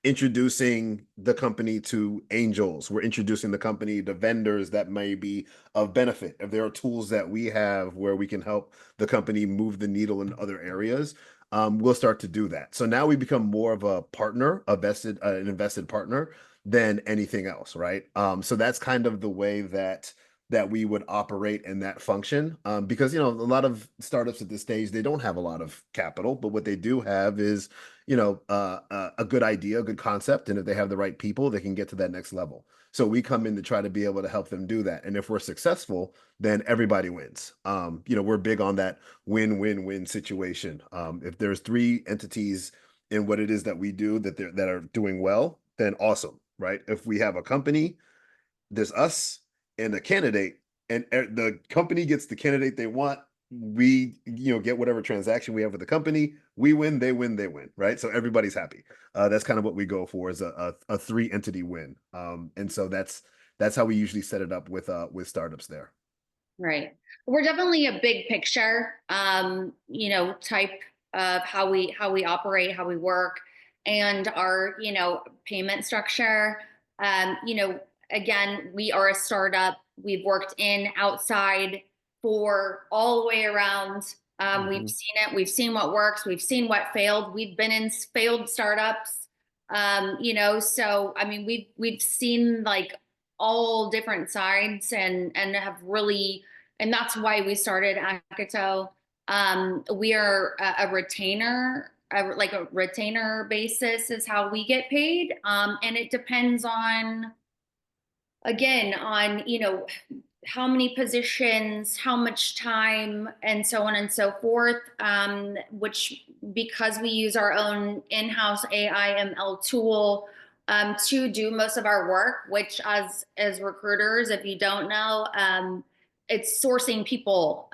[SPEAKER 2] introducing the company to angels. We're introducing the company to vendors that may be of benefit. If there are tools that we have where we can help the company move the needle in other areas, we'll start to do that. So now we become more of a partner, an invested partner than anything else, right? So that's kind of the way that we would operate in that function, because a lot of startups at this stage, they don't have a lot of capital, but what they do have is a good idea, a good concept, and if they have the right people, they can get to that next level. So we come in to try to be able to help them do that, and if we're successful, then everybody wins. We're big on that win-win-win situation. If there's 3 entities in what it is that we do that are doing well, then awesome. Right? If we have a company, there's us and a candidate, and the company gets the candidate they want. We, get whatever transaction we have with the company. We win, they win, they win. Right? So everybody's happy. That's kind of what we go for, is a 3-entity win. And so that's how we usually set it up with startups there.
[SPEAKER 3] Right. We're definitely a big picture, type of how we operate, how we work, and our, payment structure. Again, we are a startup. We've worked in, outside, for all the way around. We've seen it. We've seen what works. We've seen what failed. We've been in failed startups. So I mean, we've seen like all different sides, and have really, and that's why we started Akoto. We are a retainer, like a retainer basis is how we get paid. And it depends on, again, on, how many positions, how much time, and so on and so forth, which, because we use our own in-house AI ML tool to do most of our work, which as recruiters, if you don't know, it's sourcing people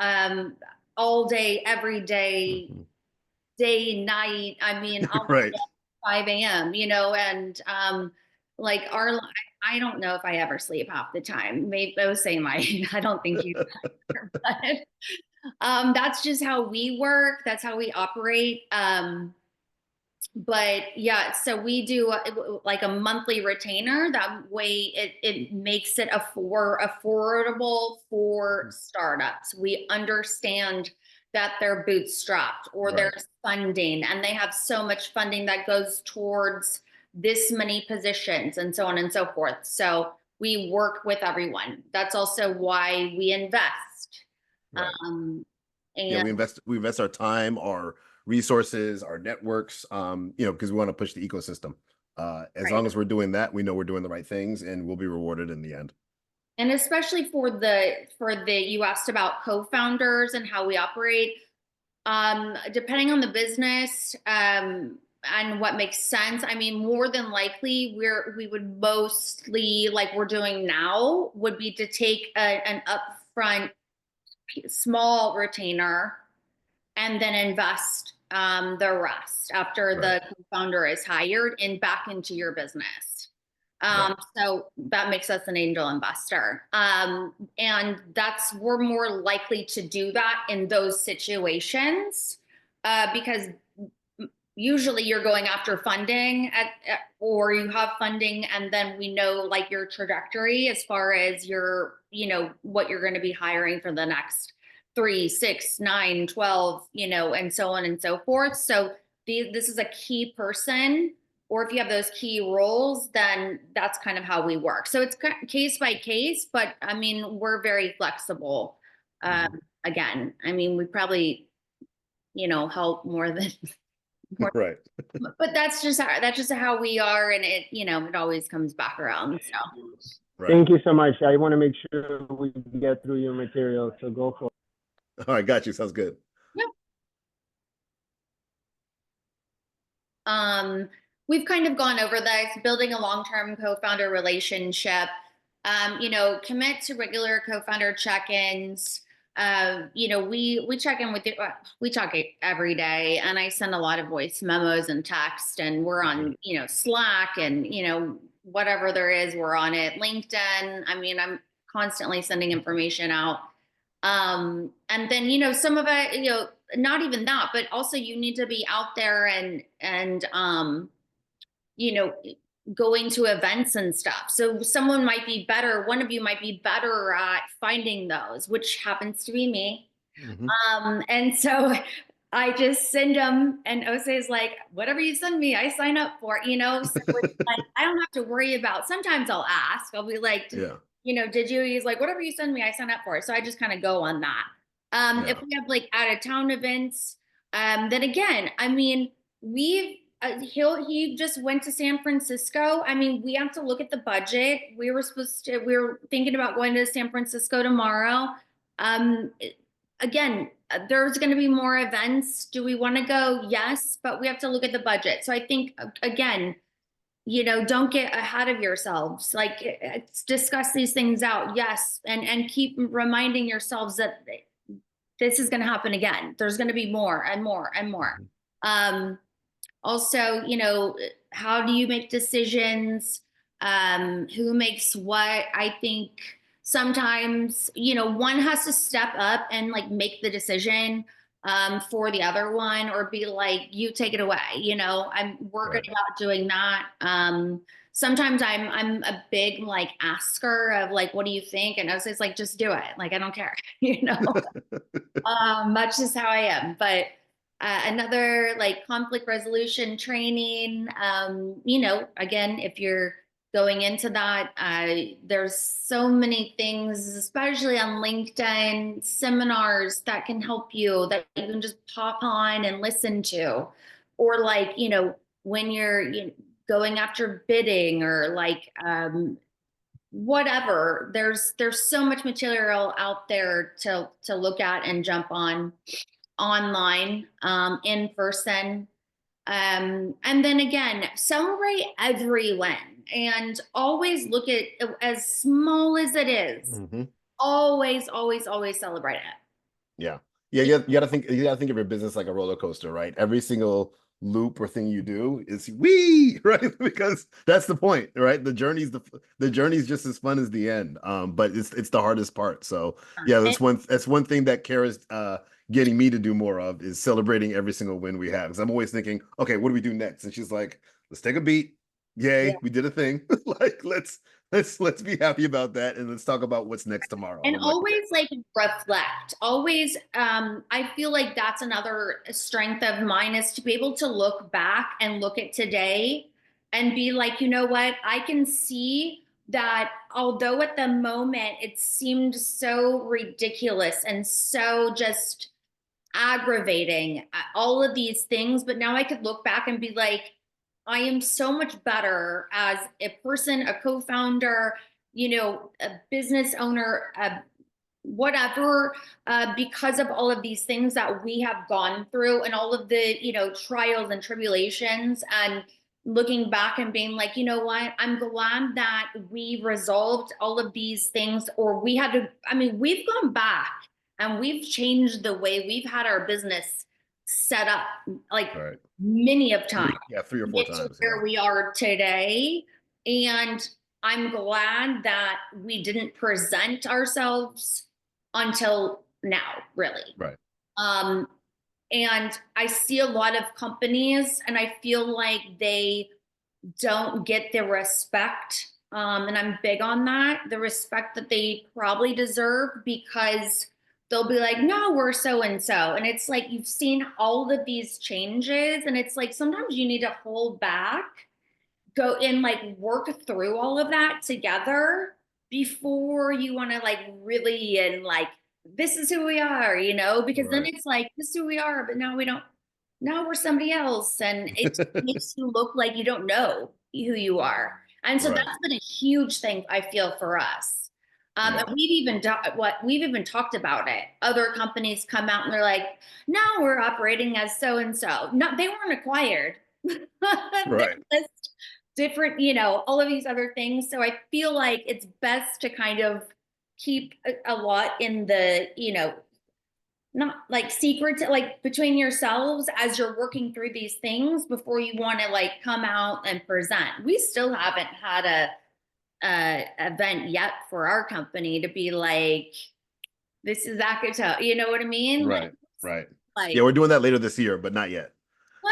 [SPEAKER 3] all day, every day,
[SPEAKER 2] Mhm.
[SPEAKER 3] day, night. I mean, I'll be
[SPEAKER 2] Right.
[SPEAKER 3] up 5 a.m., you know, and like I don't know if I ever sleep half the time. Maybe Osei might. I don't think you, but that's just how we work. That's how we operate. But yeah, so we do like a monthly retainer. That way it makes it affordable for startups. We understand that they're bootstrapped or
[SPEAKER 2] Right.
[SPEAKER 3] there's funding and they have so much funding that goes towards this many positions and so on and so forth. So we work with everyone. That's also why we invest.
[SPEAKER 2] Right.
[SPEAKER 3] And
[SPEAKER 2] We invest our time, our resources, our networks, you know, because we want to push the ecosystem. As long as we're doing that, we know we're doing the right things and we'll be rewarded in the end.
[SPEAKER 3] And especially for you asked about co-founders and how we operate. Depending on the business, and what makes sense. I mean, more than likely, we would mostly, like we're doing now, would be to take an upfront small retainer and then invest the rest after the co-founder is hired and back into your business. So that makes us an angel investor. And we're more likely to do that in those situations because usually you're going after funding or you have funding and then we know like your trajectory as far as your, you know, what you're going to be hiring for the next 3, 6, 9, 12, you know, and so on and so forth. So this is a key person, or if you have those key roles, then that's kind of how we work. So it's case by case, but I mean, we're very flexible. Again, I mean, we probably, you know, help more than
[SPEAKER 2] Right.
[SPEAKER 3] but that's just how we are, and it, you know, it always comes back around. So
[SPEAKER 1] Thank you so much. I want to make sure we get through your material, so go for it.
[SPEAKER 2] All right, got you. Sounds good.
[SPEAKER 3] We've kind of gone over this, building a long-term co-founder relationship. You know, commit to regular co-founder check-ins. You know, we check in with you. We talk every day, and I send a lot of voice memos and text, and we're on, you know, Slack and, you know, whatever there is, we're on it. LinkedIn. I mean, I'm constantly sending information out. And then, you know, some of it, you know, not even that, but also you need to be out there and you know, going to events and stuff. So someone might be better, one of you might be better at finding those, which happens to be me. And so I just send them, and Osei is like, whatever you send me, I sign up for it, you know? So it's like, I don't have to worry about, sometimes I'll ask, I'll be like, you know, did you? He's like, whatever you send me, I sign up for it. So I just kind of go on that. If we have like out of town events, then again, I mean, he just went to San Francisco. I mean, we have to look at the budget. We were thinking about going to San Francisco tomorrow. Again, there's going to be more events. Do we want to go? Yes, but we have to look at the budget. So I think, again, you know, don't get ahead of yourselves. Like, discuss these things out. Yes. And keep reminding yourselves that this is going to happen again. There's going to be more and more and more. Also, you know, how do you make decisions? Who makes what? I think sometimes, you know, one has to step up and like make the decision for the other one, or be like, you take it away, you know, we're good about doing that. Sometimes I'm a big like asker of like, what do you think? And I was just like, just do it. Like, I don't care, you know, much is how I am. But another like conflict resolution training, you know, again, if you're going into that, there's so many things, especially on LinkedIn, seminars that can help you, that you can just pop on and listen to. Or like, you know, when you're going after bidding, or like whatever, there's so much material out there to look at and jump on, online, in person. And then again, celebrate every win, and always look at, as small as it is, always, always, always celebrate it.
[SPEAKER 2] Yeah. Yeah, you gotta think of your business like a roller coaster, right? Every single loop or thing you do is wee, right? Because that's the point, right? The journey's just as fun as the end. But it's the hardest part. So yeah, that's one thing that Kara's getting me to do more of is celebrating every single win we have. Because I'm always thinking, okay, what do we do next? And she's like, let's take a beat. Yay,
[SPEAKER 3] Yeah.
[SPEAKER 2] we did a thing. Like let's be happy about that and let's talk about what's next tomorrow.
[SPEAKER 3] And
[SPEAKER 2] I'm like,
[SPEAKER 3] always like reflect. Always, I feel like that's another strength of mine is to be able to look back and look at today and be like, you know what? I can see that although at the moment it seemed so ridiculous and so just aggravating, all of these things, but now I could look back and be like, I am so much better as a person, a co-founder, you know, a business owner, whatever, because of all of these things that we have gone through and all of the, you know, trials and tribulations, and looking back and being like, you know what, I'm glad that we resolved all of these things, or we had to, I mean, we've gone back and we've changed the way we've had our business set up, like
[SPEAKER 2] right.
[SPEAKER 3] many of times.
[SPEAKER 2] Yeah, 3 or 4
[SPEAKER 3] Get to
[SPEAKER 2] times.
[SPEAKER 3] where we are today. And I'm glad that we didn't present ourselves until now, really.
[SPEAKER 2] Right.
[SPEAKER 3] And I see a lot of companies and I feel like they don't get the respect, and I'm big on that, the respect that they probably deserve, because they'll be like, no, we're so and so. And it's like, you've seen all of these changes, and it's like, sometimes you need to hold back, go and like work through all of that together before you want to like really, and like, this is who we are, you know, because then
[SPEAKER 2] Right.
[SPEAKER 3] it's like, this is who we are, but now we don't, now we're somebody else. And it makes you look like you don't know who you are. And so
[SPEAKER 2] Right.
[SPEAKER 3] that's been a huge thing, I feel, for us.
[SPEAKER 2] Yeah.
[SPEAKER 3] And we've even talked about it. Other companies come out and they're like, no, we're operating as so and so. No, they weren't acquired.
[SPEAKER 2] Right.
[SPEAKER 3] They're just different, you know, all of these other things. So I feel like it's best to kind of keep a lot in the, you know, not like secrets, like between yourselves as you're working through these things before you want to like come out and present. We still haven't had a event yet for our company to be like, this is Akoto, you know what I mean?
[SPEAKER 2] Right. Right.
[SPEAKER 3] Like,
[SPEAKER 2] Yeah, we're doing that later this year, but not yet.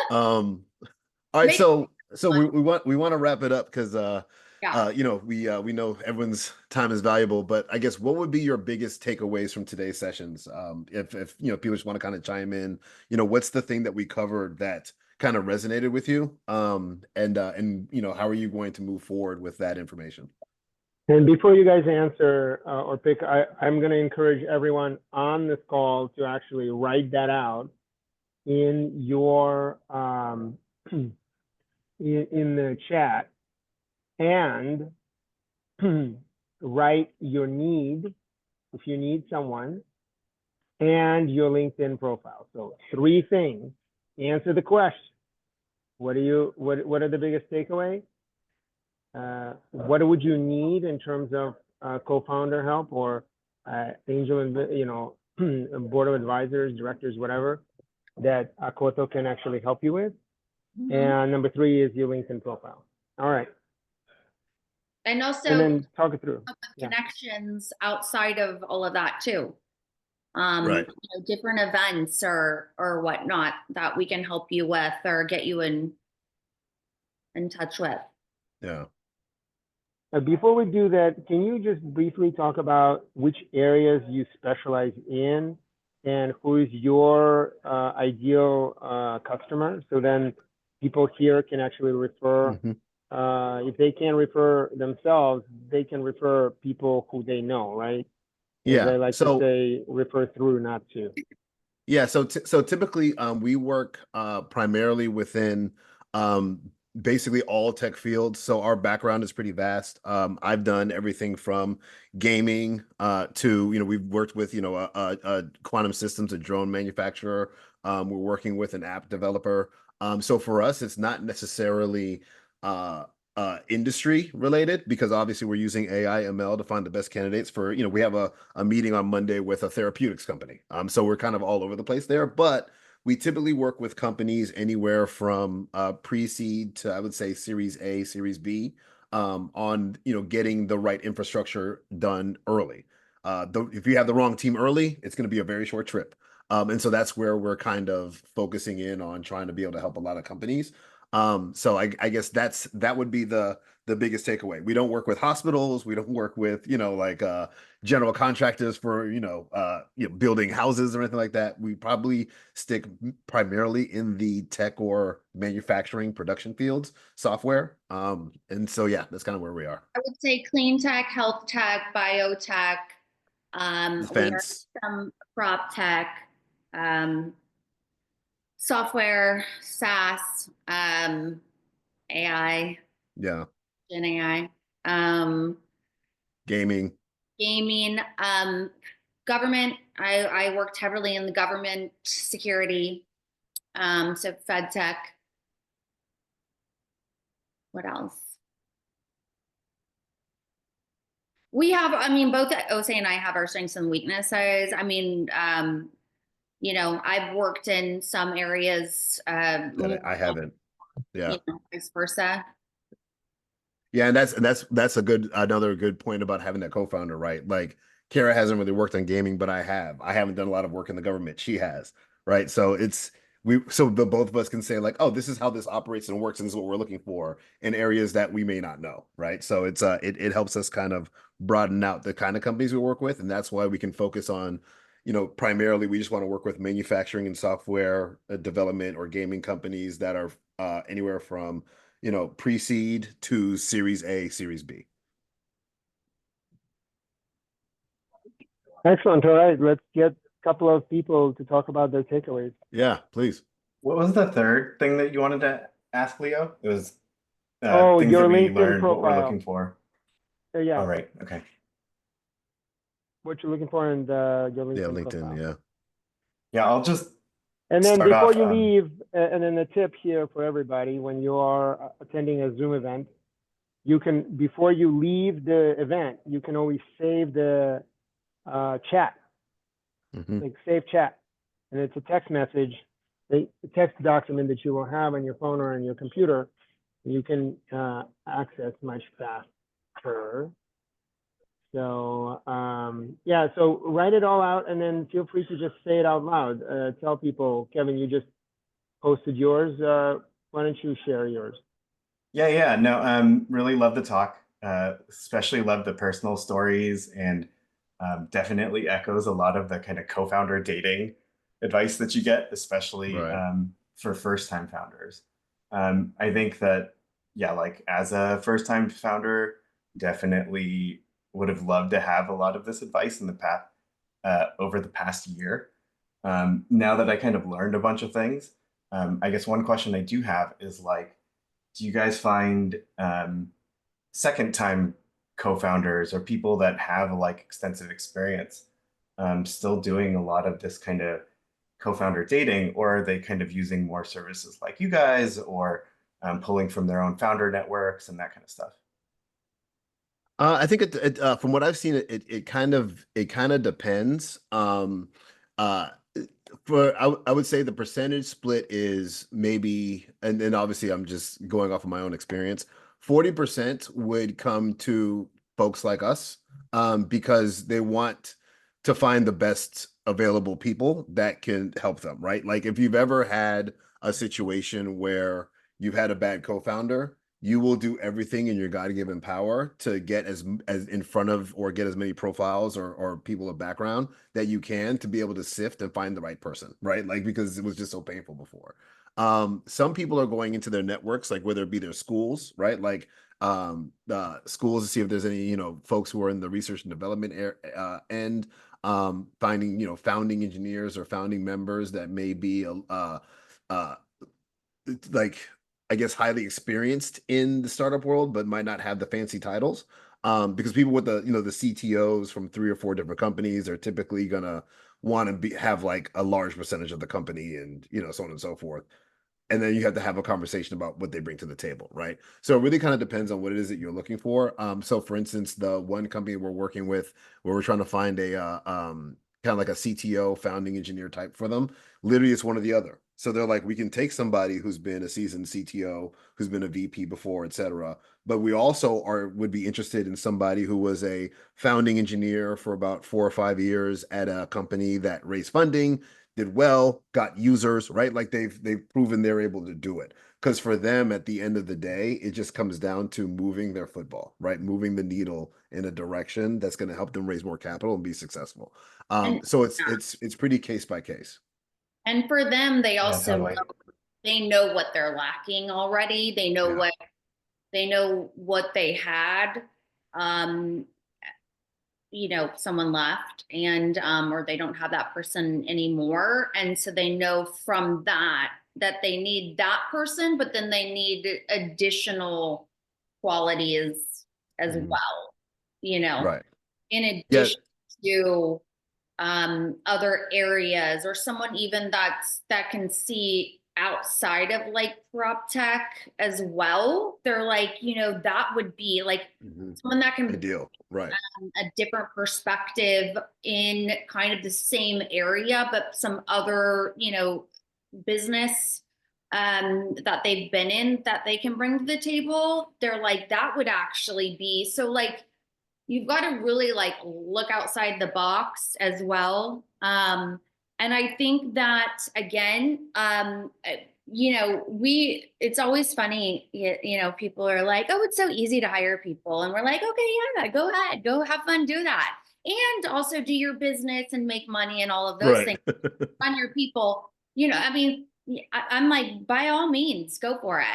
[SPEAKER 2] All right,
[SPEAKER 3] Maybe-
[SPEAKER 2] so we want to wrap it up because
[SPEAKER 3] yeah.
[SPEAKER 2] you know, we know everyone's time is valuable, but I guess what would be your biggest takeaways from today's sessions? If you know, people just want to kind of chime in, you know, what's the thing that we covered that kind of resonated with you? And you know, how are you going to move forward with that information?
[SPEAKER 1] And before you guys answer or pick, I'm going to encourage everyone on this call to actually write that out in your in the chat, and write your need, if you need someone, and your LinkedIn profile. So 3 things. Answer the question. What are the biggest takeaways? What would you need in terms of co-founder help or angel, you know, board of advisors, directors, whatever, that Akoto can actually help you with?
[SPEAKER 3] Mhm.
[SPEAKER 1] And number 3 is your LinkedIn profile. All right.
[SPEAKER 3] And also
[SPEAKER 1] And then talk it through. Yeah.
[SPEAKER 3] connections outside of all of that too.
[SPEAKER 2] Right.
[SPEAKER 3] You know, different events or whatnot that we can help you with or get you in touch with.
[SPEAKER 2] Yeah.
[SPEAKER 1] Before we do that, can you just briefly talk about which areas you specialize in and who is your ideal customer? So then people here can actually refer, if they can't refer themselves, they can refer people who they know, right? As
[SPEAKER 2] Yeah.
[SPEAKER 1] I like to say, refer through, not to.
[SPEAKER 2] Yeah, so typically we work primarily within basically all tech fields. So our background is pretty vast. I've done everything from gaming to, you know, we've worked with, you know, a quantum systems, a drone manufacturer. We're working with an app developer. So for us, it's not necessarily industry related, because obviously we're using AI ML to find the best candidates for, we have a meeting on Monday with a therapeutics company. So we're kind of all over the place there, but we typically work with companies anywhere from pre-seed to, I would say, Series A, Series B, on getting the right infrastructure done early. If you have the wrong team early, it's going to be a very short trip. And so that's where we're kind of focusing in on trying to be able to help a lot of companies. So I guess that would be the biggest takeaway. We don't work with hospitals. We don't work with, general contractors for, building houses or anything like that. We probably stick primarily in the tech or manufacturing production fields, software. And so, yeah, that's kind of where we are.
[SPEAKER 3] I would say clean tech, health tech, biotech. We are
[SPEAKER 2] Defense.
[SPEAKER 3] some prop tech, software, SaaS, AI,
[SPEAKER 2] Yeah.
[SPEAKER 3] Gen AI,
[SPEAKER 2] Gaming.
[SPEAKER 3] gaming, government. I worked heavily in the government security, so Fed tech. What else? We have, I mean, both Osei and I have our strengths and weaknesses. I mean, I've worked in some areas more,
[SPEAKER 2] I haven't. Yeah.
[SPEAKER 3] vice versa.
[SPEAKER 2] Yeah, and that's another good point about having that co-founder, right? Like Kara hasn't really worked on gaming, but I have. I haven't done a lot of work in the government. She has, right? So the both of us can say like, oh, this is how this operates and works, and this is what we're looking for in areas that we may not know, right? So it helps us kind of broaden out the kind of companies we work with, and that's why we can focus on, primarily we just want to work with manufacturing and software development or gaming companies that are anywhere from pre-seed to Series A, Series B.
[SPEAKER 1] Excellent. All right, let's get a couple of people to talk about their takeaways.
[SPEAKER 2] Yeah, please.
[SPEAKER 4] What was the third thing that you wanted to ask, Leo? It was things
[SPEAKER 1] your
[SPEAKER 4] that we
[SPEAKER 1] LinkedIn
[SPEAKER 4] learned, what we're
[SPEAKER 1] profile.
[SPEAKER 4] looking for.
[SPEAKER 1] Yeah.
[SPEAKER 4] All right. Okay.
[SPEAKER 1] What you're looking for in your LinkedIn
[SPEAKER 2] Yeah, LinkedIn.
[SPEAKER 1] profile.
[SPEAKER 2] Yeah.
[SPEAKER 4] Yeah, I'll just
[SPEAKER 1] And then
[SPEAKER 4] start
[SPEAKER 1] before
[SPEAKER 4] off,
[SPEAKER 1] you leave, and then the tip here for everybody, when you are attending a Zoom event, you can, before you leave the event, you can always save the chat, like save chat. And it's a text message, a text document that you will have on your phone or on your computer. You can access much faster. So yeah, so write it all out and then feel free to just say it out loud. Tell people, Kevin, you just posted yours. Why don't you share yours?
[SPEAKER 4] Yeah. No, really love the talk. Especially love the personal stories, and definitely echoes a lot of the kind of co-founder dating advice that you get, especially
[SPEAKER 2] Right.
[SPEAKER 4] for first-time founders. I think that, yeah, like as a first-time founder, definitely would have loved to have a lot of this advice in the past over the past year. Now that I kind of learned a bunch of things, I guess one question I do have is like, do you guys find second time co-founders or people that have like extensive experience still doing a lot of this kind of co-founder dating, or are they kind of using more services like you guys, or pulling from their own founder networks and that kind of stuff?
[SPEAKER 2] I think from what I've seen, it kind of depends. Uh, I would say the percentage split is maybe, and then obviously I'm just going off of my own experience. 40% would come to folks like us, because they want to find the best available people that can help them, right? Like if you've ever had a situation where you've had a bad co-founder, you will do everything in your God-given power to get as in front of or get as many profiles or people of background that you can to be able to sift and find the right person, right? Like because it was just so painful before. Some people are going into their networks, like whether it be their schools, right? Like schools to see if there's any, folks who are in the research and development end, finding, founding engineers or founding members that may be like I guess highly experienced in the startup world, but might not have the fancy titles. Because people with the the CTOs from 3 or 4 different companies are typically gonna want to have like a large percentage of the company and so on and so forth. and then you have to have a conversation about what they bring to the table, right? So it really kind of depends on what it is that you're looking for. So for instance, the one company we're working with, where we're trying to find a kind of like a CTO, founding engineer type for them, literally it's one or the other. So they're like, we can take somebody who's been a seasoned CTO, who's been a VP before, et cetera, but we also would be interested in somebody who was a founding engineer for about 4 or 5 years at a company that raised funding, did well, got users, right? Like they've proven they're able to do it. Because for them, at the end of the day, it just comes down to moving their football, right? Moving the needle in a direction that's going to help them raise more capital and be successful.
[SPEAKER 3] And
[SPEAKER 2] So it's pretty case by case.
[SPEAKER 3] and for them, they
[SPEAKER 4] Yeah,
[SPEAKER 3] also
[SPEAKER 4] totally.
[SPEAKER 3] they know what they're lacking already. They know
[SPEAKER 2] Yeah.
[SPEAKER 3] what they had. Someone left and or they don't have that person anymore. And so they know from that they need that person, but then they need additional qualities as well,
[SPEAKER 2] Right.
[SPEAKER 3] in
[SPEAKER 2] Yeah.
[SPEAKER 3] addition to other areas, or someone even that can see outside of like prop tech as well. They're like, that would be like someone that can
[SPEAKER 2] Ideal. Right.
[SPEAKER 3] a different perspective in kind of the same area, but some other, business that they've been in that they can bring to the table. They're like, that would actually be so like, you've got to really like look outside the box as well. And I think that again, it's always funny, people are like, oh, it's so easy to hire people. And we're like, okay, yeah, go ahead, go have fun, do that. And also do your business and make money and all of those things. Run your people, I mean, I'm like, by all means, go for it,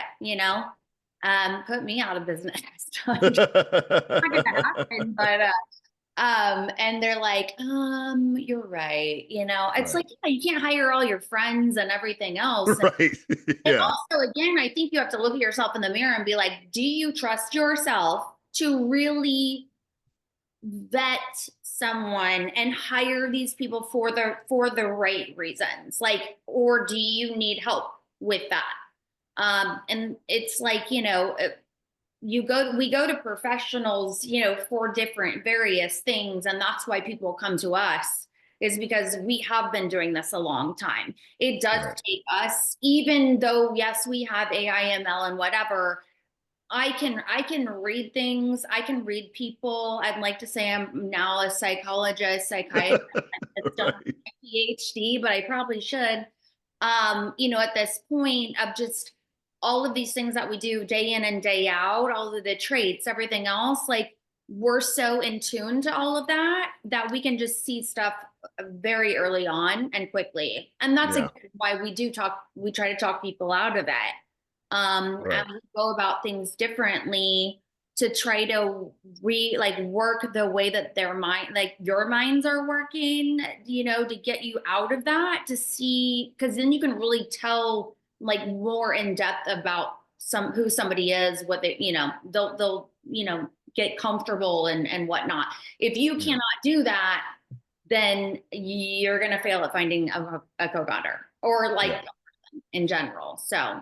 [SPEAKER 3] put me out of business. Not gonna happen, but and they're like, you're right, it's like, yeah, you can't hire all your friends and everything else.
[SPEAKER 2] Right.
[SPEAKER 3] And also, again, I think you have to look at yourself in the mirror and be like, do you trust yourself to really vet someone and hire these people for the right reasons? Like, or do you need help with that? And it's like, we go to professionals, for different various things. And that's why people come to us, is because we have been doing this a long time. It does take us, even though, yes, we have AI, ML and whatever. I can read things. I can read people. I'd like to say I'm now a psychologist, psychiatrist. I don't have a PhD, but I probably should. At this point of just all of these things that we do day in and day out, all of the traits, everything else, like we're so in tune to all of that we can just see stuff very early on and quickly. And that's why we try to talk people out of it. And we go about things differently to try to work the way that your minds are working, to get you out of that, to see, because then you can really tell like more in depth about who somebody is, what they, they'll get comfortable and whatnot. If you cannot do that, then you're going to fail at finding a co-founder or in general. So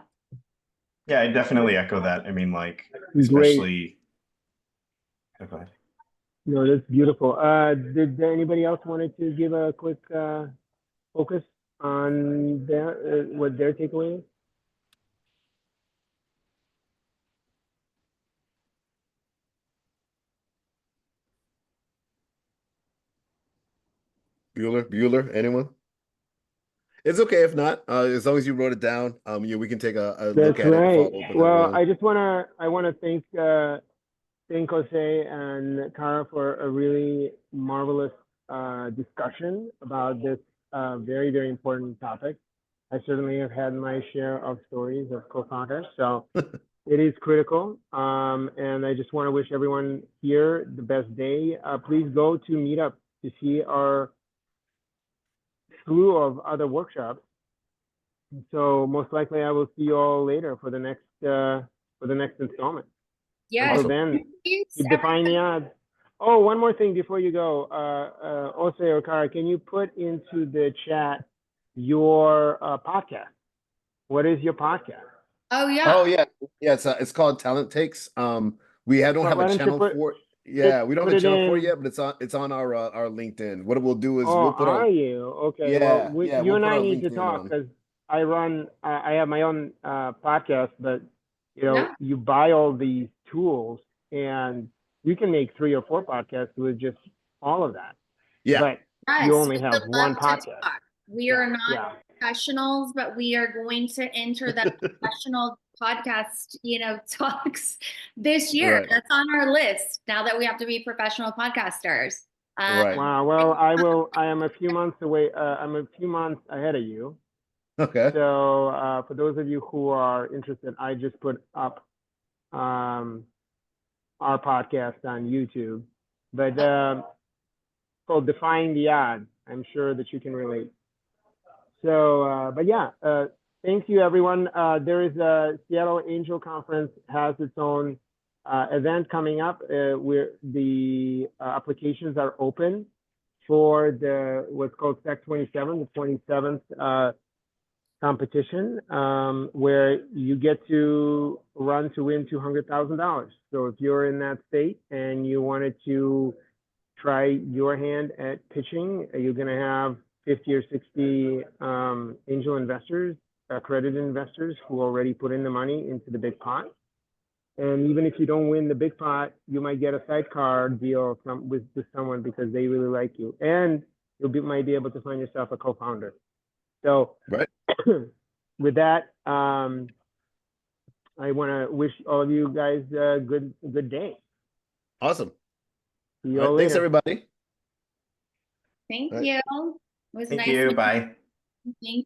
[SPEAKER 4] yeah, I definitely echo that. I mean, like, especially. Oh, go ahead.
[SPEAKER 1] No, that's beautiful. Did anybody else wanted to give a quick focus on what their takeaway is?
[SPEAKER 2] Bueller, anyone? It's okay if not. As long as you wrote it down, we can take a look at it.
[SPEAKER 1] That's right. Well, I want to thank Osei and Kara for a really marvelous discussion about this very, very important topic. I certainly have had my share of stories of co-founders, so it is critical. And I just want to wish everyone here the best day. Please go to Meetup to see our slew of other workshops. So most likely I will see you all later for the next installment.
[SPEAKER 3] Yeah.
[SPEAKER 1] Until then, keep defying the odds. Oh, one more thing before you go, Osei or Kara, can you put into the chat your podcast? What is your podcast?
[SPEAKER 3] Oh yeah.
[SPEAKER 2] Oh yeah, yeah. It's called Talent Takes. We don't
[SPEAKER 1] Why
[SPEAKER 2] have
[SPEAKER 1] don't
[SPEAKER 2] a
[SPEAKER 1] you
[SPEAKER 2] channel
[SPEAKER 1] put
[SPEAKER 2] for. Yeah, we don't
[SPEAKER 1] put
[SPEAKER 2] have a
[SPEAKER 1] it
[SPEAKER 2] channel for it
[SPEAKER 1] in?
[SPEAKER 2] yet, but it's on our LinkedIn. What we'll do is
[SPEAKER 1] Oh,
[SPEAKER 2] we'll put our
[SPEAKER 1] are you? Okay. Well,
[SPEAKER 2] yeah
[SPEAKER 1] you
[SPEAKER 2] we'll
[SPEAKER 1] and
[SPEAKER 2] put
[SPEAKER 1] I
[SPEAKER 2] our
[SPEAKER 1] need to
[SPEAKER 2] LinkedIn
[SPEAKER 1] talk
[SPEAKER 2] on.
[SPEAKER 1] because I have my own podcast, but
[SPEAKER 3] Yeah.
[SPEAKER 1] you buy all these tools and you can make 3 or 4 podcasts with just all of that.
[SPEAKER 2] Yeah,
[SPEAKER 1] But
[SPEAKER 3] Yes,
[SPEAKER 1] you only
[SPEAKER 3] we
[SPEAKER 1] have
[SPEAKER 3] would
[SPEAKER 1] one
[SPEAKER 3] love to
[SPEAKER 1] podcast.
[SPEAKER 3] talk. We
[SPEAKER 1] Yeah,
[SPEAKER 3] are not
[SPEAKER 1] yeah.
[SPEAKER 3] professionals, but we are going to enter that professional podcast, talks this year.
[SPEAKER 2] Right.
[SPEAKER 3] That's on our list now that we have to be professional podcasters.
[SPEAKER 2] Right.
[SPEAKER 1] Wow. Well, I am a few months away. I'm a few months ahead of you.
[SPEAKER 2] Okay.
[SPEAKER 1] So for those of you who are interested, I just put up our podcast on YouTube, but called Defying the Odds. I'm sure that you can relate. So, but yeah, thank you everyone. There is a Seattle Angel Conference has its own event coming up where the applications are open for the what's called SEC 27, the 27th competition, where you get to run to win $200,000. So if you're in that state and you wanted to try your hand at pitching, you're going to have 50 or 60 angel investors, accredited investors who already put in the money into the big pot. And even if you don't win the big pot, you might get a sidecar deal with someone because they really like you, and might be able to find yourself a co-founder. So,
[SPEAKER 2] Right.
[SPEAKER 1] with that, I want to wish all of you guys a good day.
[SPEAKER 2] Awesome.
[SPEAKER 1] See you
[SPEAKER 2] All
[SPEAKER 1] all
[SPEAKER 2] right, thanks
[SPEAKER 1] later.
[SPEAKER 2] everybody.
[SPEAKER 3] Thank
[SPEAKER 2] Right.
[SPEAKER 3] you. It was
[SPEAKER 4] Thank
[SPEAKER 3] nice
[SPEAKER 4] you.
[SPEAKER 3] meeting
[SPEAKER 4] Bye.
[SPEAKER 3] you. Thank you.